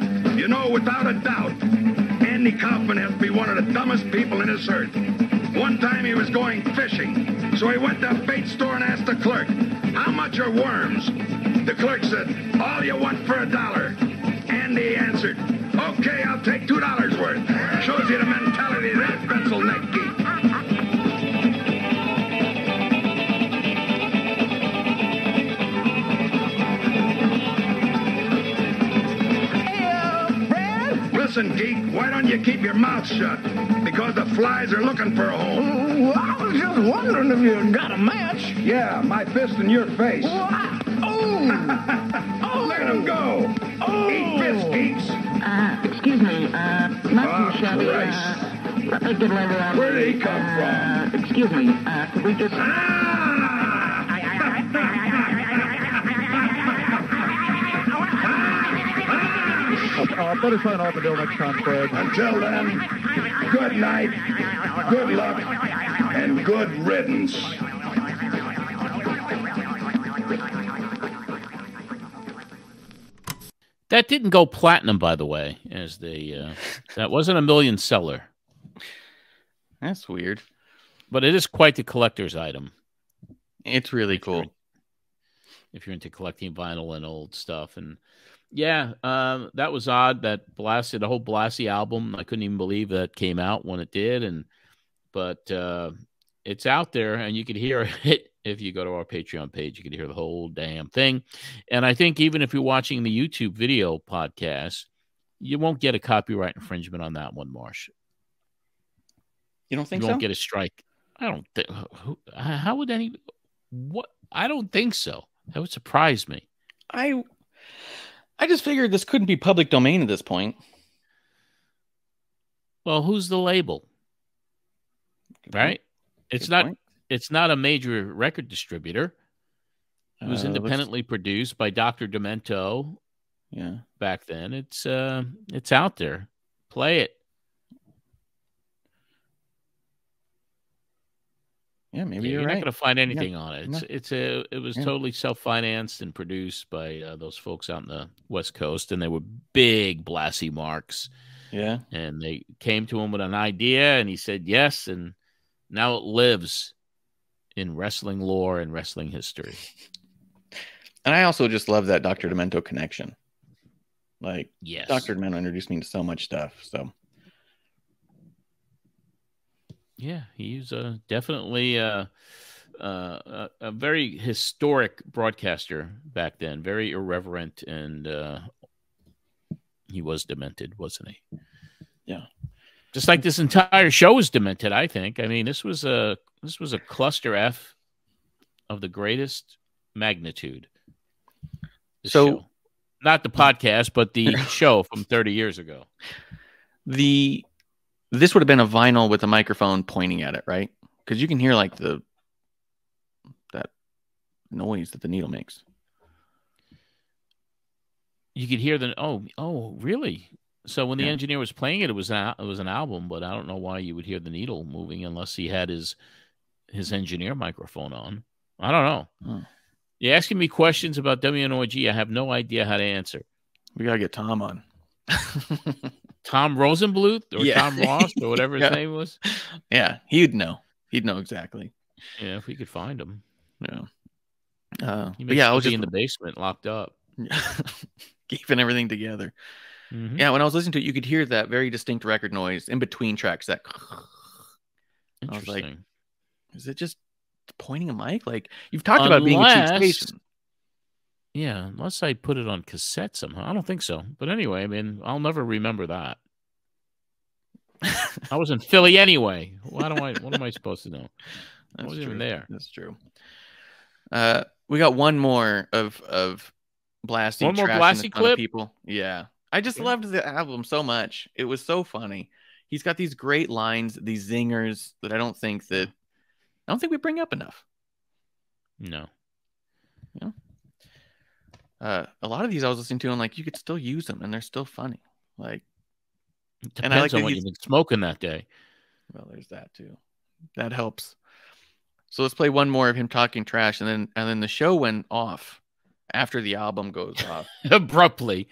Speaker 5: you know, without a doubt, Andy Kaufman has to be one of the dumbest people in this earth. One time he was going fishing, so he went to a bait store and asked the clerk, how much are worms? The clerk said, all you want for $1. Andy answered, okay, I'll take $2 worth. Shows you the mentality of that pencil neck geek.
Speaker 7: Hey, Fred?
Speaker 5: Listen, geek, why don't you keep your mouth shut? Because the flies are looking for a home.
Speaker 7: Well, I was just wondering if you got a match.
Speaker 5: Yeah, my fist in your face.
Speaker 7: Oh,
Speaker 5: Let him go.
Speaker 7: Oh.
Speaker 5: Eat this, geeks.
Speaker 8: Excuse me, not too shabby.
Speaker 5: Christ.
Speaker 8: Let me get a letter out.
Speaker 5: Where did he come from?
Speaker 8: Excuse me, could we just...
Speaker 6: Better sign off until next time, Fred.
Speaker 5: Until then, good night, good luck, and good riddance.
Speaker 1: That didn't go platinum, by the way, as that wasn't a million seller.
Speaker 2: That's weird.
Speaker 1: But it is quite the collector's item.
Speaker 2: It's really cool.
Speaker 1: if you're into collecting vinyl and old stuff. And yeah, that was odd. That Blassie, the whole Blassie album, I couldn't even believe that came out when it did. But it's out there, and you could hear it if you go to our Patreon page. You could hear the whole damn thing. And I think even if you're watching the YouTube video podcast, you won't get a copyright infringement on that one, Marsh.
Speaker 2: You don't think so?
Speaker 1: You won't get a strike. I don't think. How would any? What? I don't think so. That would surprise me.
Speaker 2: I just figured this couldn't be public domain at this point.
Speaker 1: Well, who's the label? Right? It's not. It's not a major record distributor. It was independently produced by Dr. Demento.
Speaker 2: Yeah.
Speaker 1: Back then, it's out there. Play it.
Speaker 2: Yeah, maybe
Speaker 1: you're
Speaker 2: right.
Speaker 1: not going to find anything on it. It was totally self-financed and produced by those folks out in the West Coast, and they were big Blassie marks.
Speaker 2: Yeah,
Speaker 1: and they came to him with an idea, and he said yes, and now it lives in wrestling lore and wrestling history.
Speaker 2: And I also just love that Dr. Demento connection. Like,
Speaker 1: yes,
Speaker 2: Dr. Demento introduced me to so much stuff. So.
Speaker 1: Yeah, he's definitely a very historic broadcaster back then. Very irreverent, and he was demented, wasn't he?
Speaker 2: Yeah,
Speaker 1: just like this entire show was demented. I think. I mean, this was a cluster F of the greatest magnitude. Show. Not the podcast, but the show from 30 years ago.
Speaker 2: This would have been a vinyl with a microphone pointing at it, right? Because you can hear like that noise that the needle makes.
Speaker 1: You could hear the oh really? So when the engineer was playing it, it was an album, but I don't know why you would hear the needle moving unless he had his engineer microphone on. I don't know.
Speaker 2: Huh.
Speaker 1: You're asking me questions about WNOG. I have no idea how to answer.
Speaker 2: We gotta get Tom on.
Speaker 1: Tom Rosenbluth or Tom Ross or whatever his name was.
Speaker 2: Yeah, he'd know. He'd know exactly.
Speaker 1: Yeah, if we could find him.
Speaker 2: Yeah.
Speaker 1: I was just in the basement, locked up,
Speaker 2: keeping everything together. Mm-hmm. Yeah, when I was listening to it, you could hear that very distinct record noise in between tracks. That I was like, is it just pointing a mic? Like you've talked about being a cheap station.
Speaker 1: Yeah, unless I put it on cassette somehow. I don't think so. But anyway, I mean, I'll never remember that. I was in Philly anyway. What am I supposed to know? I wasn't even there.
Speaker 2: That's true. We got one more of Blassie.
Speaker 1: One more Blassie clip?
Speaker 2: People. Yeah. I just loved the album so much. It was so funny. He's got these great lines, these zingers that I don't think we bring up enough.
Speaker 1: No.
Speaker 2: Yeah. A lot of these I was listening to, and like you could still use them, and they're still funny. Like,
Speaker 1: and I like on what you've been smoking that day.
Speaker 2: Well, there's that too. That helps. So let's play one more of him talking trash, and then the show went off after the album goes off
Speaker 1: abruptly.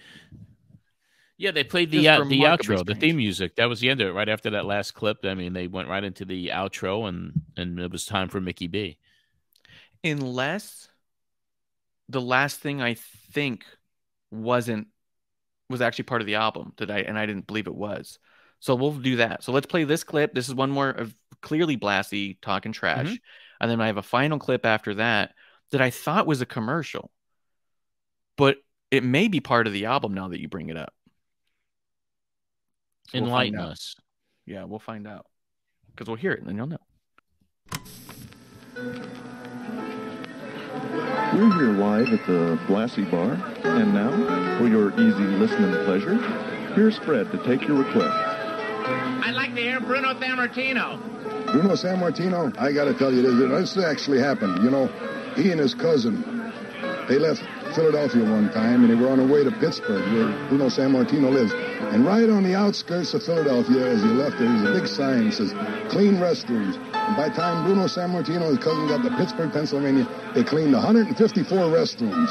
Speaker 1: Yeah, they played the outro, the theme music. That was the end of it. Right after that last clip, I mean, they went right into the outro, and it was time for Mickey B.
Speaker 2: Unless the last thing I think was actually part of the album and I didn't believe it was. So we'll do that. So let's play this clip. This is one more of clearly Blassie talking trash. Mm-hmm. And then I have a final clip after that I thought was a commercial, but it may be part of the album now that you bring it up. So
Speaker 1: enlighten us.
Speaker 2: Yeah, we'll find out because we'll hear it and then you'll know.
Speaker 6: We're here live at the Blassie Bar, and now, for your easy listening pleasure, here's Fred to take your request.
Speaker 9: I'd like to hear Bruno Sammartino.
Speaker 5: Bruno Sammartino, I got to tell you this actually happened. You know, he and his cousin, they left Philadelphia one time, and they were on their way to Pittsburgh, where Bruno Sammartino lives. And right on the outskirts of Philadelphia, as he left there, there's a big sign that says, clean restrooms. And by the time Bruno Sammartino and his cousin got to Pittsburgh, Pennsylvania, they cleaned 154 restrooms.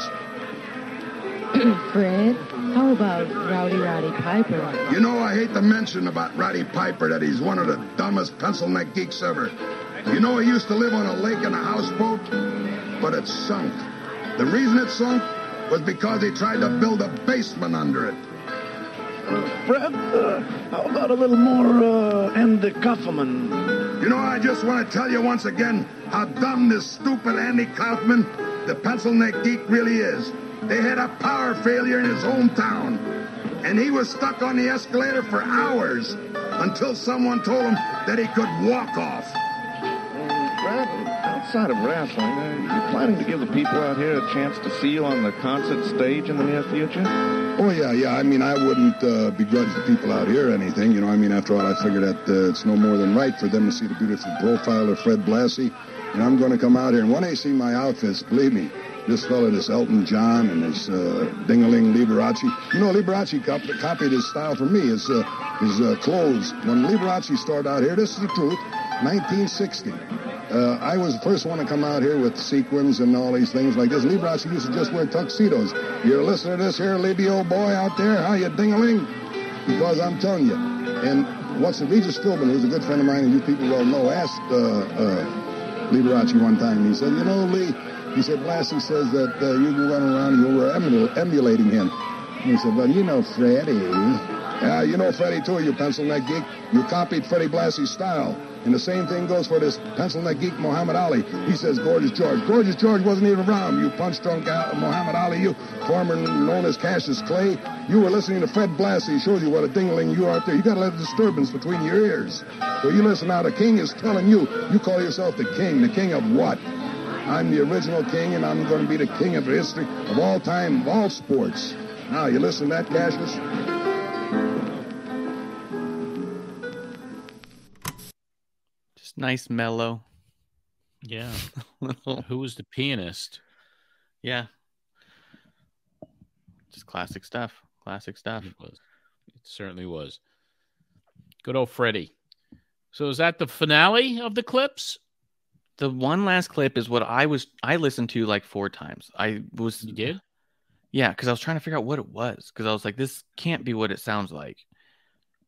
Speaker 10: Fred, how about Roddy Piper?
Speaker 5: You know, I hate to mention about Roddy Piper that he's one of the dumbest pencil-neck geeks ever. You know, he used to live on a lake in a houseboat, but it sunk. The reason it sunk was because he tried to build a basement under it.
Speaker 7: Fred, how about a little more Andy Kaufman?
Speaker 5: You know, I just want to tell you once again how dumb this stupid Andy Kaufman, the pencil neck geek, really is. They had a power failure in his hometown, and he was stuck on the escalator for hours until someone told him that he could walk off.
Speaker 6: Fred, outside of wrestling, you planning to give the people out here a chance to see you on the concert stage in the near future?
Speaker 5: Oh, yeah. I mean, I wouldn't begrudge the people out here or anything. You know, I mean, after all, I figure that it's no more than right for them to see the beautiful profile of Fred Blassie. And I'm going to come out here. And when they see my outfits, believe me, this fella, this Elton John and this Ding-a-ling Liberace. You know, Liberace copied his style from me, his clothes. When Liberace started out here, this is the truth, 1960. I was the first one to come out here with sequins and all these things like this. Liberace used to just wear tuxedos. You're listening to this here, Libby, old boy out there? How you ding-a-ling? Because I'm telling you. And Regis Philbin, who's a good friend of mine and you people well know, asked Liberace one time. He said, you know, Lee, he said, Blassie says that you can run around and you were emulating him. And he said, well, you know Freddie. Yeah, you know Freddie, too, you pencil neck geek. You copied Freddie Blassie's style. And the same thing goes for this pencil neck geek, Muhammad Ali. He says, Gorgeous George. Gorgeous George wasn't even around. You punch-drunk Muhammad Ali, you former known as Cassius Clay. You were listening to Fred Blassie. He shows you what a ding-a-ling you are out there. You got to let a disturbance between your ears. So you listen now. The king is telling you. You call yourself the king. The king of what? I'm the original king, and I'm going to be the king of history of all time, of all sports. Now, you listen to that, Cassius?
Speaker 2: Just nice, mellow.
Speaker 1: Yeah. Who was the pianist?
Speaker 2: Yeah. Just classic stuff. Classic stuff.
Speaker 1: It was. It certainly was. Good old Freddie. So is that the finale of the clips?
Speaker 2: The one last clip is what I listened to like 4 times. You
Speaker 1: did?
Speaker 2: Yeah, because I was trying to figure out what it was. Because I was like, this can't be what it sounds like.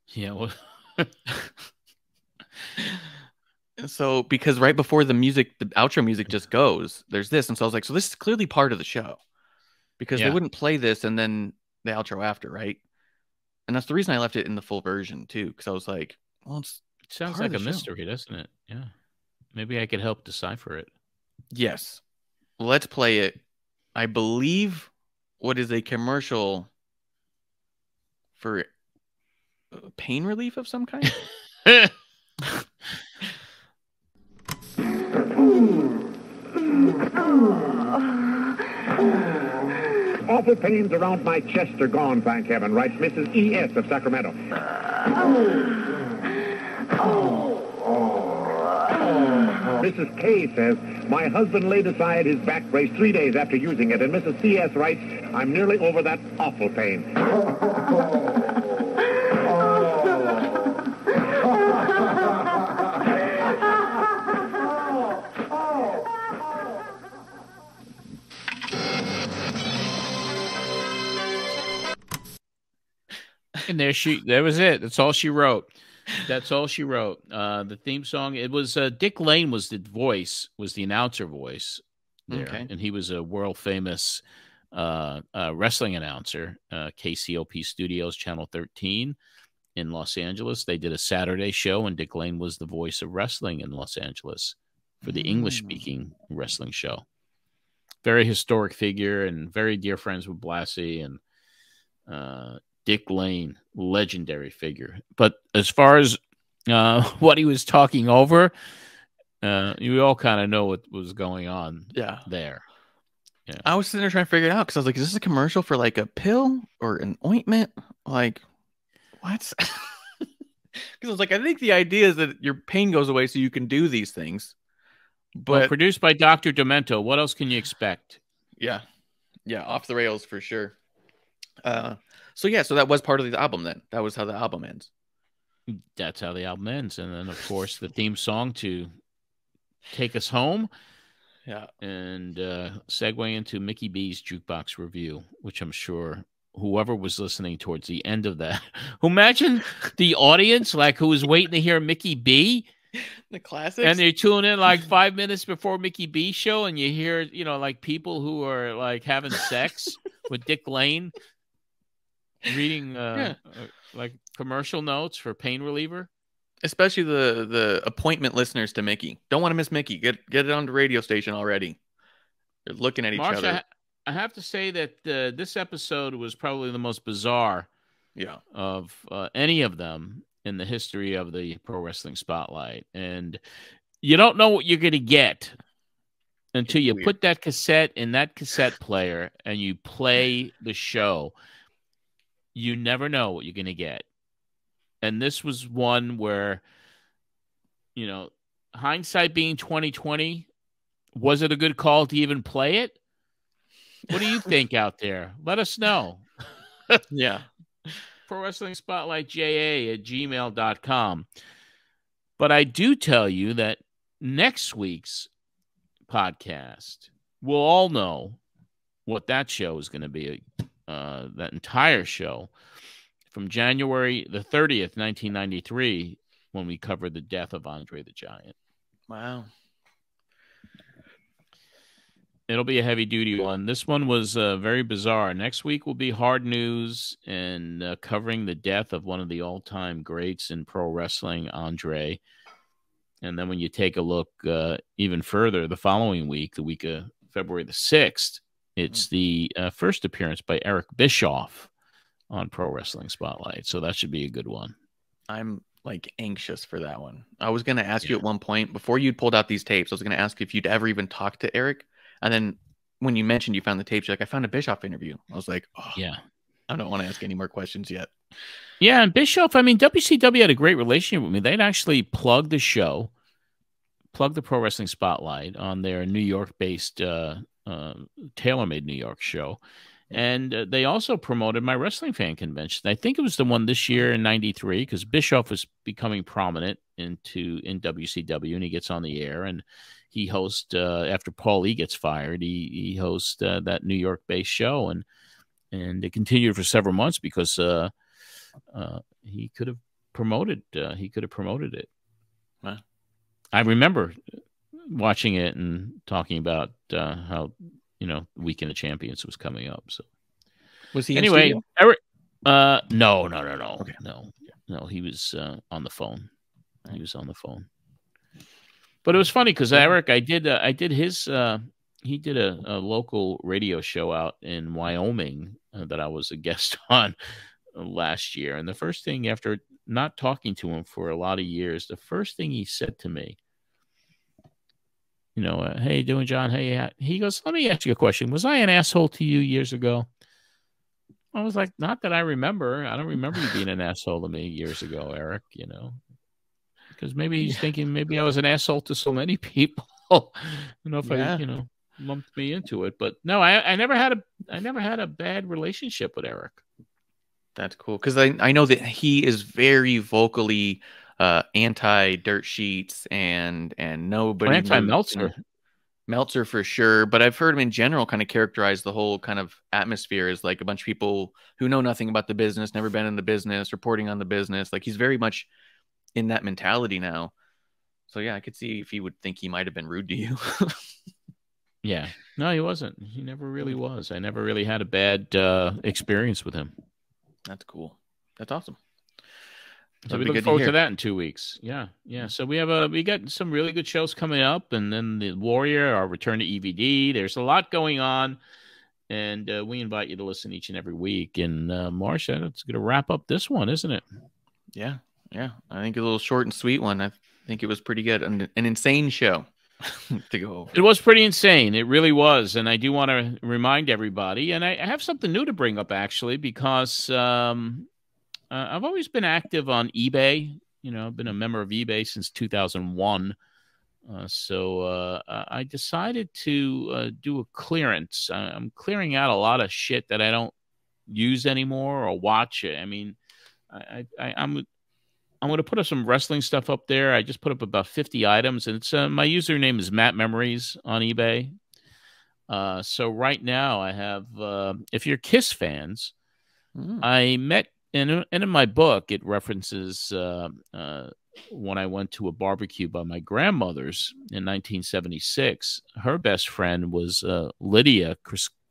Speaker 1: Yeah. Well...
Speaker 2: So, because right before the outro music just goes, there's this. And so I was like, so this is clearly part of the show. Because they wouldn't play this and then the outro after, right? And that's the reason I left it in the full version, too. Because I was like, well, it
Speaker 1: sounds like a mystery, doesn't it? Yeah. Maybe I could help decipher it.
Speaker 2: Yes. Let's play it. I believe what is a commercial for pain relief of some kind.
Speaker 11: Awful pains around my chest are gone, thank heaven, writes Mrs. E.S. of Sacramento. Mrs. K says, my husband laid aside his back brace 3 days after using it, and Mrs. C.S. writes, I'm nearly over that awful pain.
Speaker 1: And there was it. That's all she wrote. That's all she wrote. The theme song, it was Dick Lane was the announcer voice there. Okay. And he was a world famous wrestling announcer, KCOP Studios, Channel 13 in Los Angeles. They did a Saturday show, and Dick Lane was the voice of wrestling in Los Angeles for the English-speaking wrestling show. Very historic figure and very dear friends with Blassie, and Dick Lane, legendary figure. But as far as what he was talking over, you all kind of know what was going on there. Yeah.
Speaker 2: I was sitting there trying to figure it out because I was like, is this a commercial for like a pill or an ointment? Like, what? Because I was like, I think the idea is that your pain goes away so you can do these things.
Speaker 1: But produced by Dr. Demento. What else can you expect?
Speaker 2: Yeah. Yeah, off the rails for sure. So that was part of the album then. That was how the album ends.
Speaker 1: That's how the album ends. And then, of course, the theme song to take us home.
Speaker 2: Yeah.
Speaker 1: And segue into Mickey B's Jukebox Review, which I'm sure whoever was listening towards the end of that, imagine the audience, like who was waiting to hear Mickey B
Speaker 2: The classics.
Speaker 1: And you tune in like 5 minutes before Mickey B show, and you hear, you know, like people who are like having sex with Dick Lane, reading like commercial notes for pain reliever.
Speaker 2: Especially the appointment listeners to Mickey. Don't want to miss Mickey. Get it on the radio station already. They're looking at each other.
Speaker 1: I have to say that this episode was probably the most bizarre of any of them in the history of the Pro Wrestling Spotlight. And you don't know what you're going to get until you put that cassette in that cassette player and you play the show. You never know what you're going to get. And this was one where, you know, hindsight being 2020, was it a good call to even play it? What do you think out there? Let us know.
Speaker 2: Yeah.
Speaker 1: Pro Wrestling Spotlight JA at gmail.com. But I do tell you that next week's podcast, we'll all know what that show is going to be. That entire show from January the 30th, 1993, when we covered the death of Andre the Giant.
Speaker 2: Wow.
Speaker 1: It'll be a heavy-duty one. This one was very bizarre. Next week will be hard news and covering the death of one of the all-time greats in pro wrestling, Andre. And then when you take a look even further, the following week, the week of February the 6th, it's the first appearance by Eric Bischoff on Pro Wrestling Spotlight. So that should be a good one.
Speaker 2: I'm like anxious for that one. I was going to ask you at one point before you'd pulled out these tapes, I was going to ask if you'd ever even talked to Eric. And then when you mentioned you found the tapes, you're like, I found a Bischoff interview. I was like, oh, yeah, I don't want to ask any more questions yet.
Speaker 1: Yeah. And Bischoff, I mean, WCW had a great relationship with me. They'd actually plug the show, plug the Pro Wrestling Spotlight on their New York-based TaylorMade New York show. And they also promoted my wrestling fan convention. I think it was the one this year in 93, because Bischoff was becoming prominent in WCW, and he gets on the air and he hosts after Paul E gets fired. He hosts that New York based show, and it continued for several months because he could have promoted it.
Speaker 2: Wow.
Speaker 1: I remember watching it and talking about how, you know, Weekend of Champions was coming up. So
Speaker 2: was he
Speaker 1: anyway?
Speaker 2: In
Speaker 1: Eric, no,
Speaker 2: okay.
Speaker 1: no. He was on the phone. He was on the phone. But it was funny because Eric, he did a local radio show out in Wyoming that I was a guest on last year. And the first thing, after not talking to him for a lot of years, the first thing he said to me, you know, hey, doing, John? Hey, he goes, let me ask you a question. Was I an asshole to you years ago? I was like, not that I remember. I don't remember you being an asshole to me years ago, Eric, you know, because maybe he's thinking maybe I was an asshole to so many people, you know, if I, you know, lumped me into it. But no, I never had a bad relationship with Eric.
Speaker 2: That's cool. Because I know that he is very vocally anti dirt sheets and nobody Meltzer for sure, but I've heard him in general kind of characterize the whole kind of atmosphere as like a bunch of people who know nothing about the business, never been in the business, reporting on the business. Like he's very much in that mentality now. So yeah, I could see if he would think he might have been rude to you.
Speaker 1: Yeah, no, he wasn't. He never really was. I never really had a bad experience with him.
Speaker 2: That's cool. That's awesome.
Speaker 1: So we look forward to that in 2 weeks. Yeah. So we got some really good shows coming up, and then the Warrior, our return to EVD. There's a lot going on, and we invite you to listen each and every week. And Marcia, it's going to wrap up this one, isn't it?
Speaker 2: Yeah. I think a little short and sweet one. I think it was pretty good. An insane show to go over.
Speaker 1: It was pretty insane. It really was, and I do want to remind everybody, and I have something new to bring up actually, because I've always been active on eBay. You know, I've been a member of eBay since 2001. So I decided to do a clearance. I'm clearing out a lot of shit that I don't use anymore or watch. I mean, I'm going to put up some wrestling stuff up there. I just put up about 50 items, and it's my username is Matt Memories on eBay. So right now I have, if you're Kiss fans, I met. And in my book, it references when I went to a barbecue by my grandmother's in 1976. Her best friend was Lydia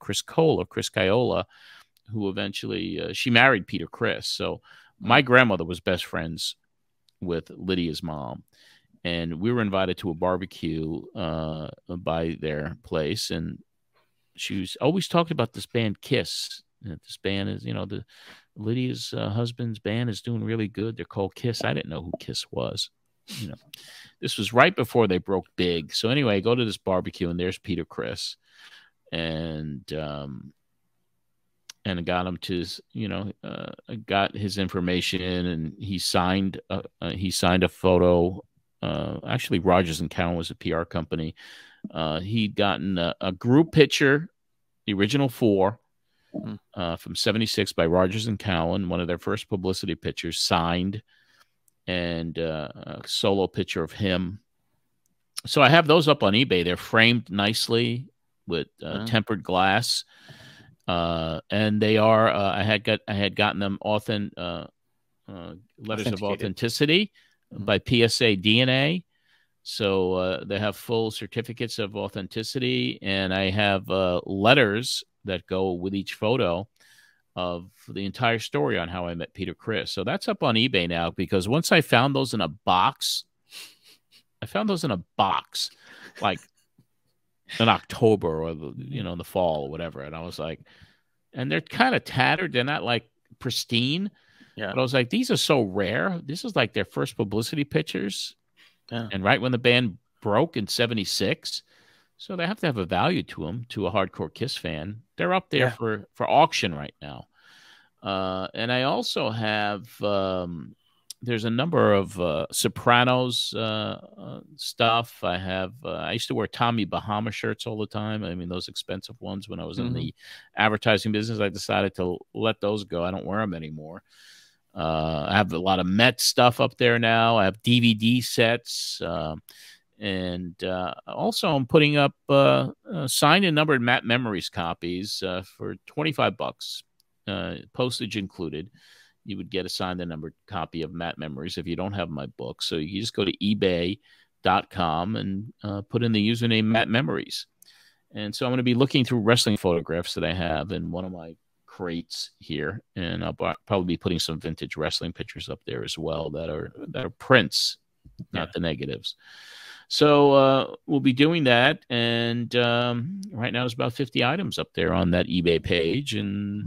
Speaker 1: Criscaiola, who eventually she married Peter Criss. So my grandmother was best friends with Lydia's mom, and we were invited to a barbecue by their place, and she was always talking about this band Kiss. This band is, Lydia's husband's band is doing really good. They're called Kiss. I didn't know who Kiss was. This was right before they broke big. So anyway, I go to this barbecue, and there's Peter Criss, and I got him to, got his information, and he signed a photo. Actually, Rogers and Cowan was a PR company. He'd gotten a group picture, the original 4, from 76 by Rogers and Cowan, one of their first publicity pictures, signed, and a solo picture of him. So I have those up on eBay. They're framed nicely with tempered glass. And they are, I had gotten them letters of authenticity by PSA DNA. So they have full certificates of authenticity, and I have letters that go with each photo of the entire story on how I met Peter Criss. So that's up on eBay now, because once I found those in a box, like in October or the fall or whatever, and I was like, and they're kind of tattered, they're not like pristine, but I was like, these are so rare. This is like their first publicity pictures, and right when the band broke in 76, so they have to have a value to them, to a hardcore Kiss fan. They're up there for auction right now. And I also have there's a number of Sopranos stuff. I have I used to wear Tommy Bahama shirts all the time. I mean, those expensive ones when I was in the advertising business. I decided to let those go. I don't wear them anymore. I have a lot of Met stuff up there now. I have DVD sets. And also I'm putting up signed and numbered Matt Memories copies for $25, postage included. You would get a signed and numbered copy of Matt Memories if you don't have my book. So you just go to ebay.com and put in the username Matt Memories. And so I'm going to be looking through wrestling photographs that I have in one of my crates here, and I'll probably be putting some vintage wrestling pictures up there as well that are prints, not the negatives. So we'll be doing that, and right now there's about 50 items up there on that eBay page, and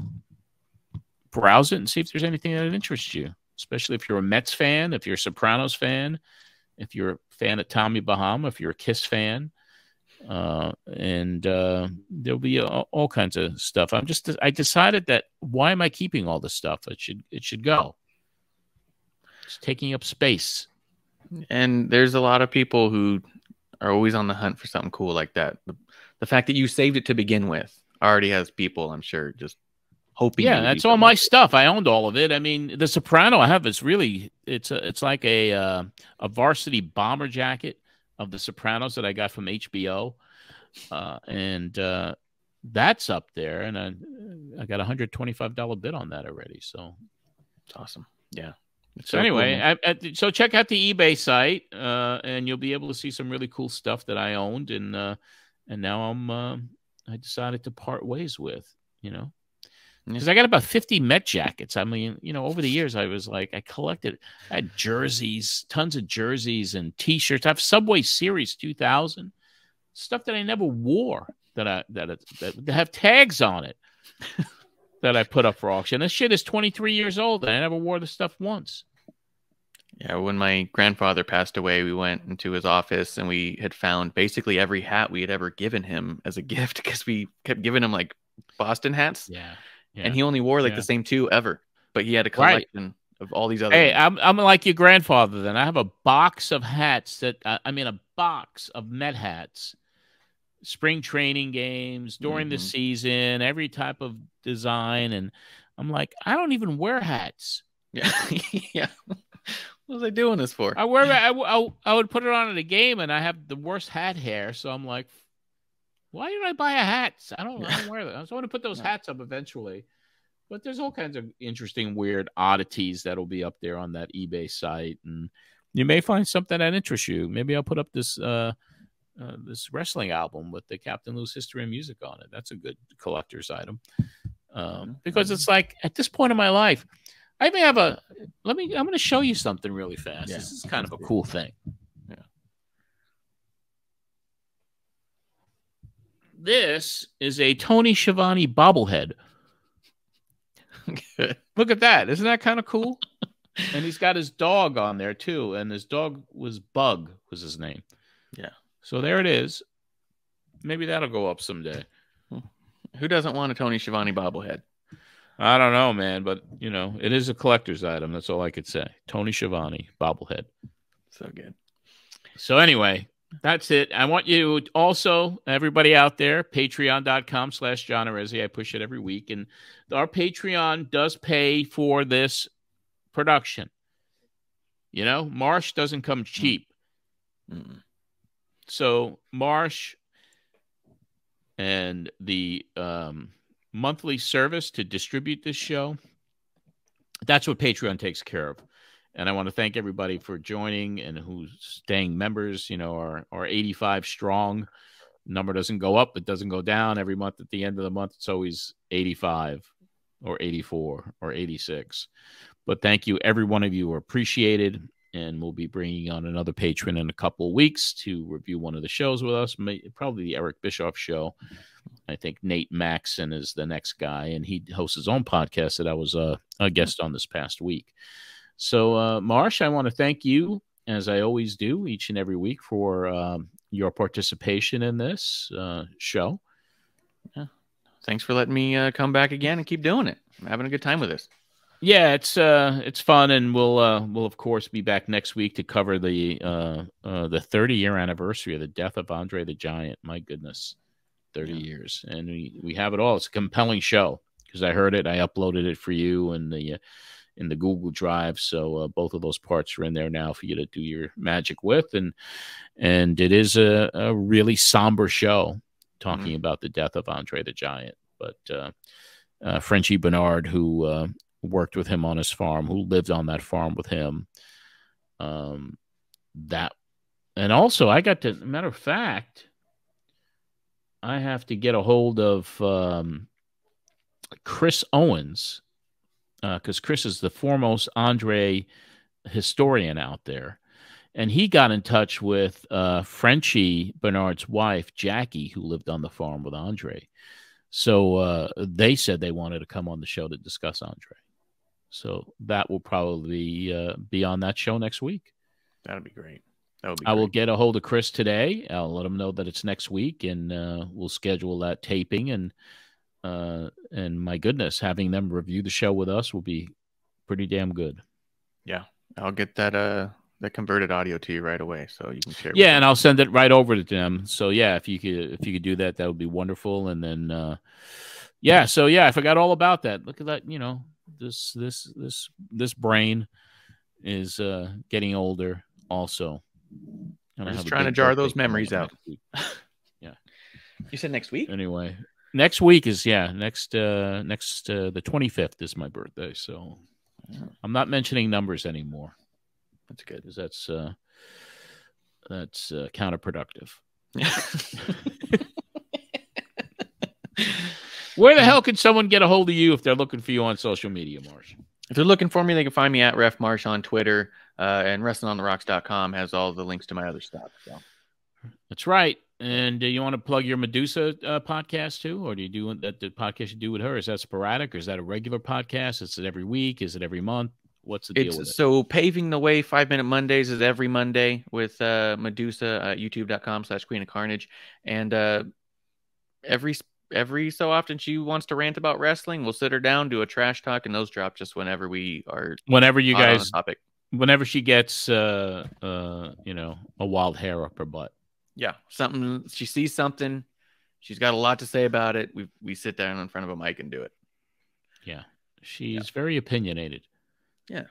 Speaker 1: browse it and see if there's anything that interests you, especially if you're a Mets fan, if you're a Sopranos fan, if you're a fan of Tommy Bahama, if you're a Kiss fan, and there'll be all kinds of stuff. I decided that why am I keeping all this stuff? It should go. It's taking up space.
Speaker 2: And there's a lot of people who are always on the hunt for something cool like that. The fact that you saved it to begin with already has people, I'm sure, just hoping.
Speaker 1: Yeah, that's all my stuff. I owned all of it. I mean, the Soprano I have is really it's like a varsity bomber jacket of the Sopranos that I got from HBO, and that's up there. And I got $125 bid on that already. So
Speaker 2: it's awesome. Yeah.
Speaker 1: So anyway, cool. So check out the eBay site, and you'll be able to see some really cool stuff that I owned, and now I decided to part ways with, because I got about 50 Met jackets. I mean, over the years, I was like, I had jerseys, tons of jerseys and T-shirts. I have Subway Series 2000 stuff that I never wore that have tags on it. That I put up for auction. This shit is 23 years old, and I never wore the stuff once.
Speaker 2: Yeah, when my grandfather passed away, we went into his office, and we had found basically every hat we had ever given him as a gift, because we kept giving him like Boston hats.
Speaker 1: Yeah.
Speaker 2: And he only wore like the same 2 ever, but he had a collection of all these other.
Speaker 1: Hey, I'm like your grandfather. Then I have a box of hats a box of Met hats. Spring training games, during the season, every type of design. And I'm like, I don't even wear hats.
Speaker 2: Yeah. Yeah. What was I doing this for?
Speaker 1: I would put it on at a game, and I have the worst hat hair. So I'm like, why did I buy a hat? I don't wear them. I was going to put those hats up eventually. But there's all kinds of interesting, weird oddities that'll be up there on that eBay site. And you may find something that interests you. Maybe I'll put up this this wrestling album with the Captain Lou's History and Music on it. That's a good collector's item. Because it's like at this point in my life, I may have I'm going to show you something really fast. Yeah, this is kind of a cool thing. Yeah. This is a Tony Schiavone bobblehead. Look at that. Isn't that kind of cool? And he's got his dog on there too. And his dog was Bug, was his name.
Speaker 2: Yeah.
Speaker 1: So there it is. Maybe that'll go up someday.
Speaker 2: Who doesn't want a Tony Schiavone bobblehead?
Speaker 1: I don't know, man, but you know, it is a collector's item. That's all I could say. Tony Schiavone bobblehead.
Speaker 2: So good.
Speaker 1: So anyway, that's it. I want you also, everybody out there, patreon.com/John Arezzi. I push it every week. And our Patreon does pay for this production. You know, Marsh doesn't come cheap. So Marsh and the monthly service to distribute this show, that's what Patreon takes care of. And I want to thank everybody for joining and who's staying members. You know, our 85 strong number doesn't go up. It doesn't go down every month. At the end of the month, it's always 85 or 84 or 86. But thank you. Every one of you are appreciated. And we'll be bringing on another patron in a couple of weeks to review one of the shows with us. Probably the Eric Bischoff show. I think Nate Maxson is the next guy, and he hosts his own podcast that I was a guest on this past week. So, Marsh, I want to thank you, as I always do each and every week, for your participation in this show.
Speaker 2: Yeah. Thanks for letting me come back again and keep doing it. I'm having a good time with this.
Speaker 1: Yeah, it's fun, and we'll of course be back next week to cover the 30-year anniversary of the death of Andre the Giant. My goodness, 30 years, and we have it all. It's a compelling show because I heard it, I uploaded it for you in the Google Drive, so both of those parts are in there now for you to do your magic with, and it is a really somber show talking about the death of Andre the Giant, but Frenchie Bernard, who worked with him on his farm, who lived on that farm with him. And also I got to, matter of fact, I have to get a hold of Chris Owens, because Chris is the foremost Andre historian out there. And he got in touch with Frenchie Bernard's wife, Jackie, who lived on the farm with Andre. So they said they wanted to come on the show to discuss Andre. So that will probably be on that show next week.
Speaker 2: That'd be great.
Speaker 1: I will get a hold of Chris today. I'll let him know that it's next week, and we'll schedule that taping. And my goodness, having them review the show with us will be pretty damn good.
Speaker 2: Yeah, I'll get that converted audio to you right away, so you can share.
Speaker 1: Yeah, and I'll send it right over to them. So yeah, if you could do that, that would be wonderful. And then I forgot all about that. Look at that. You know, this brain is getting older also.
Speaker 2: I'm just trying to jar those memories out.
Speaker 1: Yeah.
Speaker 2: You said next week?
Speaker 1: Anyway, next week is the 25th is my birthday, so I'm not mentioning numbers anymore.
Speaker 2: That's good,
Speaker 1: because that's counterproductive. Where the hell can someone get a hold of you if they're looking for you on social media, Marsh?
Speaker 2: If they're looking for me, they can find me at Ref Marsh on Twitter, and WrestlingOnTheRocks.com has all the links to my other stuff. So.
Speaker 1: That's right. And you want to plug your Medusa podcast too, or do you do that? The podcast you do with her, is that sporadic, or is that a regular podcast? Is it every week? Is it every month? What's the deal with it?
Speaker 2: So Paving the Way 5-Minute Mondays is every Monday with Medusa at youtube.com/Queen of Carnage, and every so often she wants to rant about wrestling. We'll sit her down, do a trash talk, and those drop just whenever we are.
Speaker 1: Whenever you guys,
Speaker 2: on the topic.
Speaker 1: Whenever she gets, a wild hair up her butt.
Speaker 2: Yeah, something. She sees something. She's got a lot to say about it. We sit down in front of a mic and do it.
Speaker 1: Yeah, she's very opinionated.
Speaker 2: Yeah,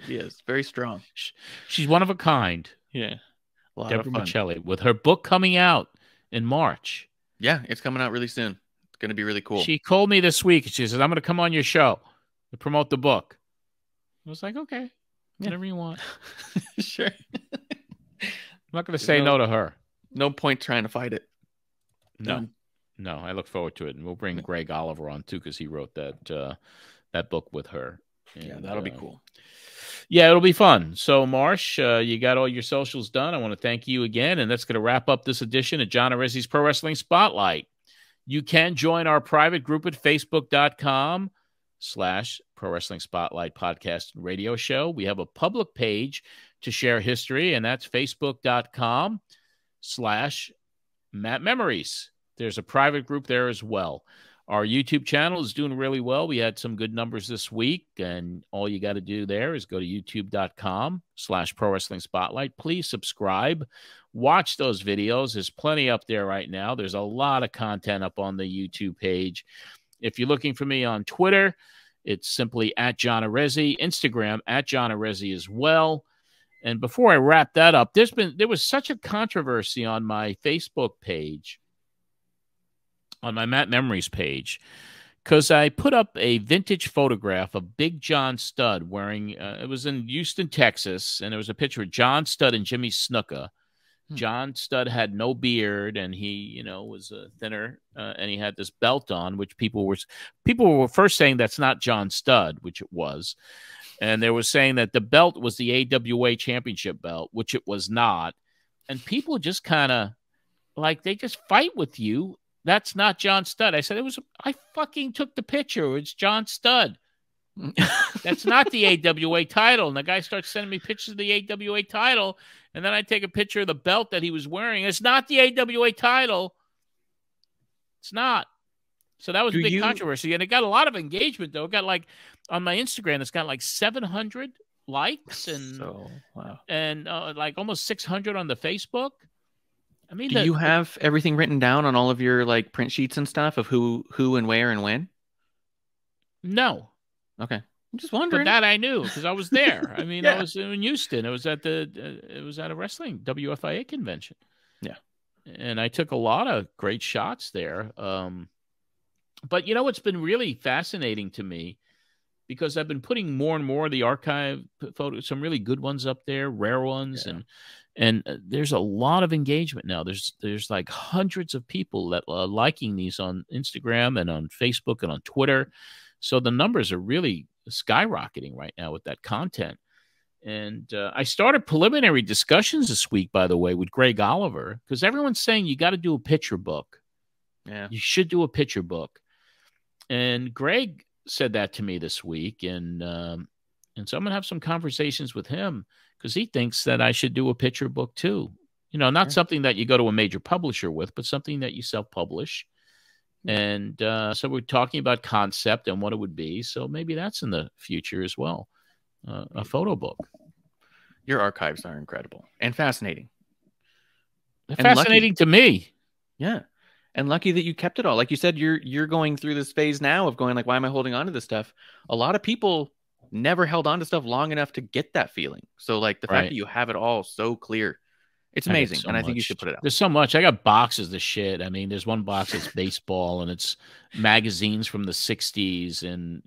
Speaker 2: she is very strong.
Speaker 1: She's one of a kind.
Speaker 2: Yeah,
Speaker 1: Deborah Michelli, with her book coming out in March.
Speaker 2: Yeah, it's coming out really soon. It's going to be really cool.
Speaker 1: She called me this week. She says, I'm going to come on your show to promote the book. I was like, okay. Whatever you want.
Speaker 2: Sure.
Speaker 1: I'm not going to say no to her.
Speaker 2: No point trying to fight it.
Speaker 1: No. No, I look forward to it. And we'll bring Greg Oliver on, too, because he wrote that book with her. And,
Speaker 2: yeah, that'll be cool.
Speaker 1: Yeah, it'll be fun. So, Marsh, you got all your socials done. I want to thank you again. And that's going to wrap up this edition of John Arezzi's Pro Wrestling Spotlight. You can join our private group at facebook.com/Pro Wrestling Spotlight Podcast and Radio Show. We have a public page to share history, and that's facebook.com/Matt Memories. There's a private group there as well. Our YouTube channel is doing really well. We had some good numbers this week, and all you got to do there is go to youtube.com/Pro Wrestling Spotlight. Please subscribe. Watch those videos. There's plenty up there right now. There's a lot of content up on the YouTube page. If you're looking for me on Twitter, it's simply @John Arezzi. Instagram @John Arezzi as well. And before I wrap that up, there was such a controversy on my Facebook page, on my Matt Memories page, because I put up a vintage photograph of Big John Studd wearing, it was in Houston, Texas, and there was a picture of John Studd and Jimmy Snuka. John Studd had no beard, and he, was thinner, and he had this belt on, which people were first saying that's not John Studd, which it was. And they were saying that the belt was the AWA championship belt, which it was not. And people just kind of, they just fight with you. That's not John Studd. I said, I fucking took the picture. It's John Studd. That's not the AWA title. And the guy starts sending me pictures of the AWA title. And then I take a picture of the belt that he was wearing. It's not the AWA title. It's not. So that was a big controversy. And it got a lot of engagement, though. It got on my Instagram, it's got 700 likes and almost 600 on the Facebook. I mean,
Speaker 2: do you have everything written down on all of your print sheets and stuff of who and where and when?
Speaker 1: No.
Speaker 2: Okay. I'm just wondering.
Speaker 1: But that I knew because I was there. I mean, I was in Houston. It was at a wrestling WFIA convention.
Speaker 2: Yeah.
Speaker 1: And I took a lot of great shots there. But what's been really fascinating to me, because I've been putting more and more of the archive photos, some really good ones up there, rare ones, and there's a lot of engagement now. There's hundreds of people that are liking these on Instagram and on Facebook and on Twitter. So the numbers are really skyrocketing right now with that content. And I started preliminary discussions this week, by the way, with Greg Oliver, because everyone's saying you got to do a picture book.
Speaker 2: Yeah,
Speaker 1: you should do a picture book. And Greg said that to me this week, and so I'm gonna have some conversations with him because he thinks that I should do a picture book too. Not something that you go to a major publisher with, but something that you self-publish. And so we're talking about concept and what it would be. So maybe that's in the future as well, a photo book.
Speaker 2: Your archives are incredible and fascinating.
Speaker 1: And fascinating to me.
Speaker 2: Yeah. And lucky that you kept it all. Like you said, you're going through this phase now of going why am I holding on to this stuff? A lot of people never held on to stuff long enough to get that feeling. So the fact that you have it all so clear, it's amazing. I think you should put it out.
Speaker 1: There's so much. I got boxes of shit. I mean, there's one box that's baseball and it's magazines from the 60s and,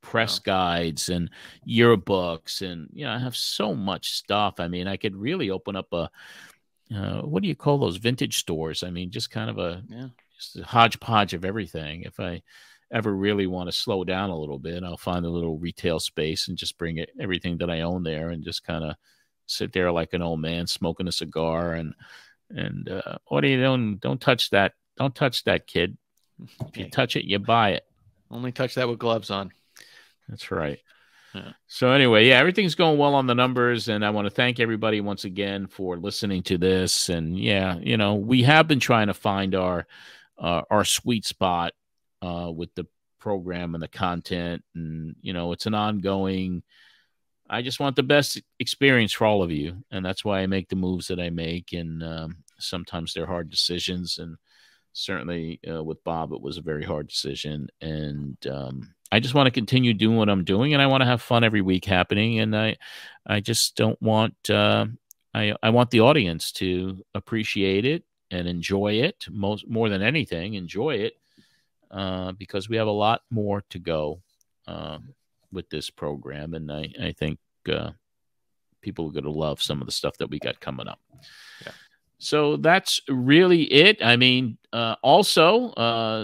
Speaker 1: press guides and yearbooks. And, I have so much stuff. I mean, I could really open up a, what do you call those vintage stores? I mean, just kind of just a hodgepodge of everything. If I ever really want to slow down a little bit, I'll find a little retail space and just bring everything that I own there and just kind of sit there like an old man smoking a cigar and what are you doing? Don't touch that. Don't touch that, kid. If you touch it, you buy it.
Speaker 2: Only touch that with gloves on.
Speaker 1: That's right. Yeah. So anyway, everything's going well on the numbers, and I want to thank everybody once again for listening to this. And we have been trying to find our sweet spot with the program and the content, and it's an ongoing. I just want the best experience for all of you, and that's why I make the moves that I make. And sometimes they're hard decisions, and certainly with Bob, it was a very hard decision. And I just want to continue doing what I'm doing, and I want to have fun every week happening. And I just don't want I want the audience to appreciate it and enjoy it more than anything. Enjoy it because we have a lot more to go with this program, and I think people are going to love some of the stuff that we got coming up.
Speaker 2: Yeah.
Speaker 1: So that's really it. I mean, also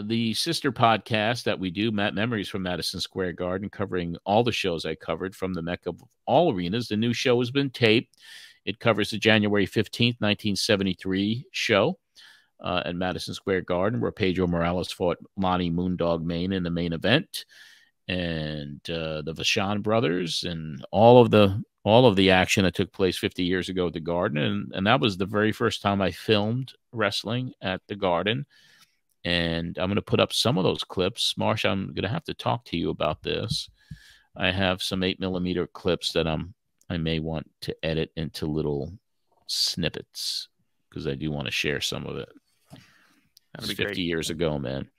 Speaker 1: the sister podcast that we do, Memories from Madison Square Garden, covering all the shows I covered from the Mecca of all arenas. The new show has been taped. It covers the January 15th, 1973 show at Madison Square Garden, where Pedro Morales fought Lonnie Moondog Mayne in the main event, and the Vachon brothers, and all of the action that took place 50 years ago at the Garden. And that was the very first time I filmed wrestling at the Garden. And I'm going to put up some of those clips. Marsh, I'm going to have to talk to you about this. I have some 8mm clips that I may want to edit into little snippets, because I do want to share some of it. That was 50 years ago, man.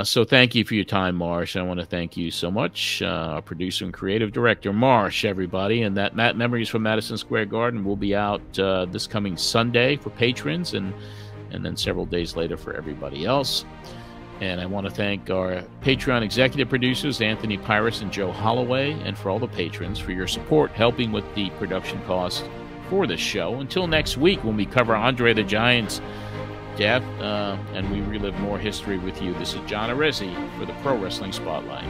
Speaker 1: So thank you for your time, Marsh. I want to thank you so much, our producer and creative director, Marsh, everybody. And that Memories from Madison Square Garden will be out this coming Sunday for patrons, and then several days later for everybody else. And I want to thank our Patreon executive producers, Anthony Pyrus and Joe Holloway, and for all the patrons for your support, helping with the production costs for this show. Until next week, when we cover Andre the Giant's death, and we relive more history with you. This is John Arezzi for the Pro Wrestling Spotlight.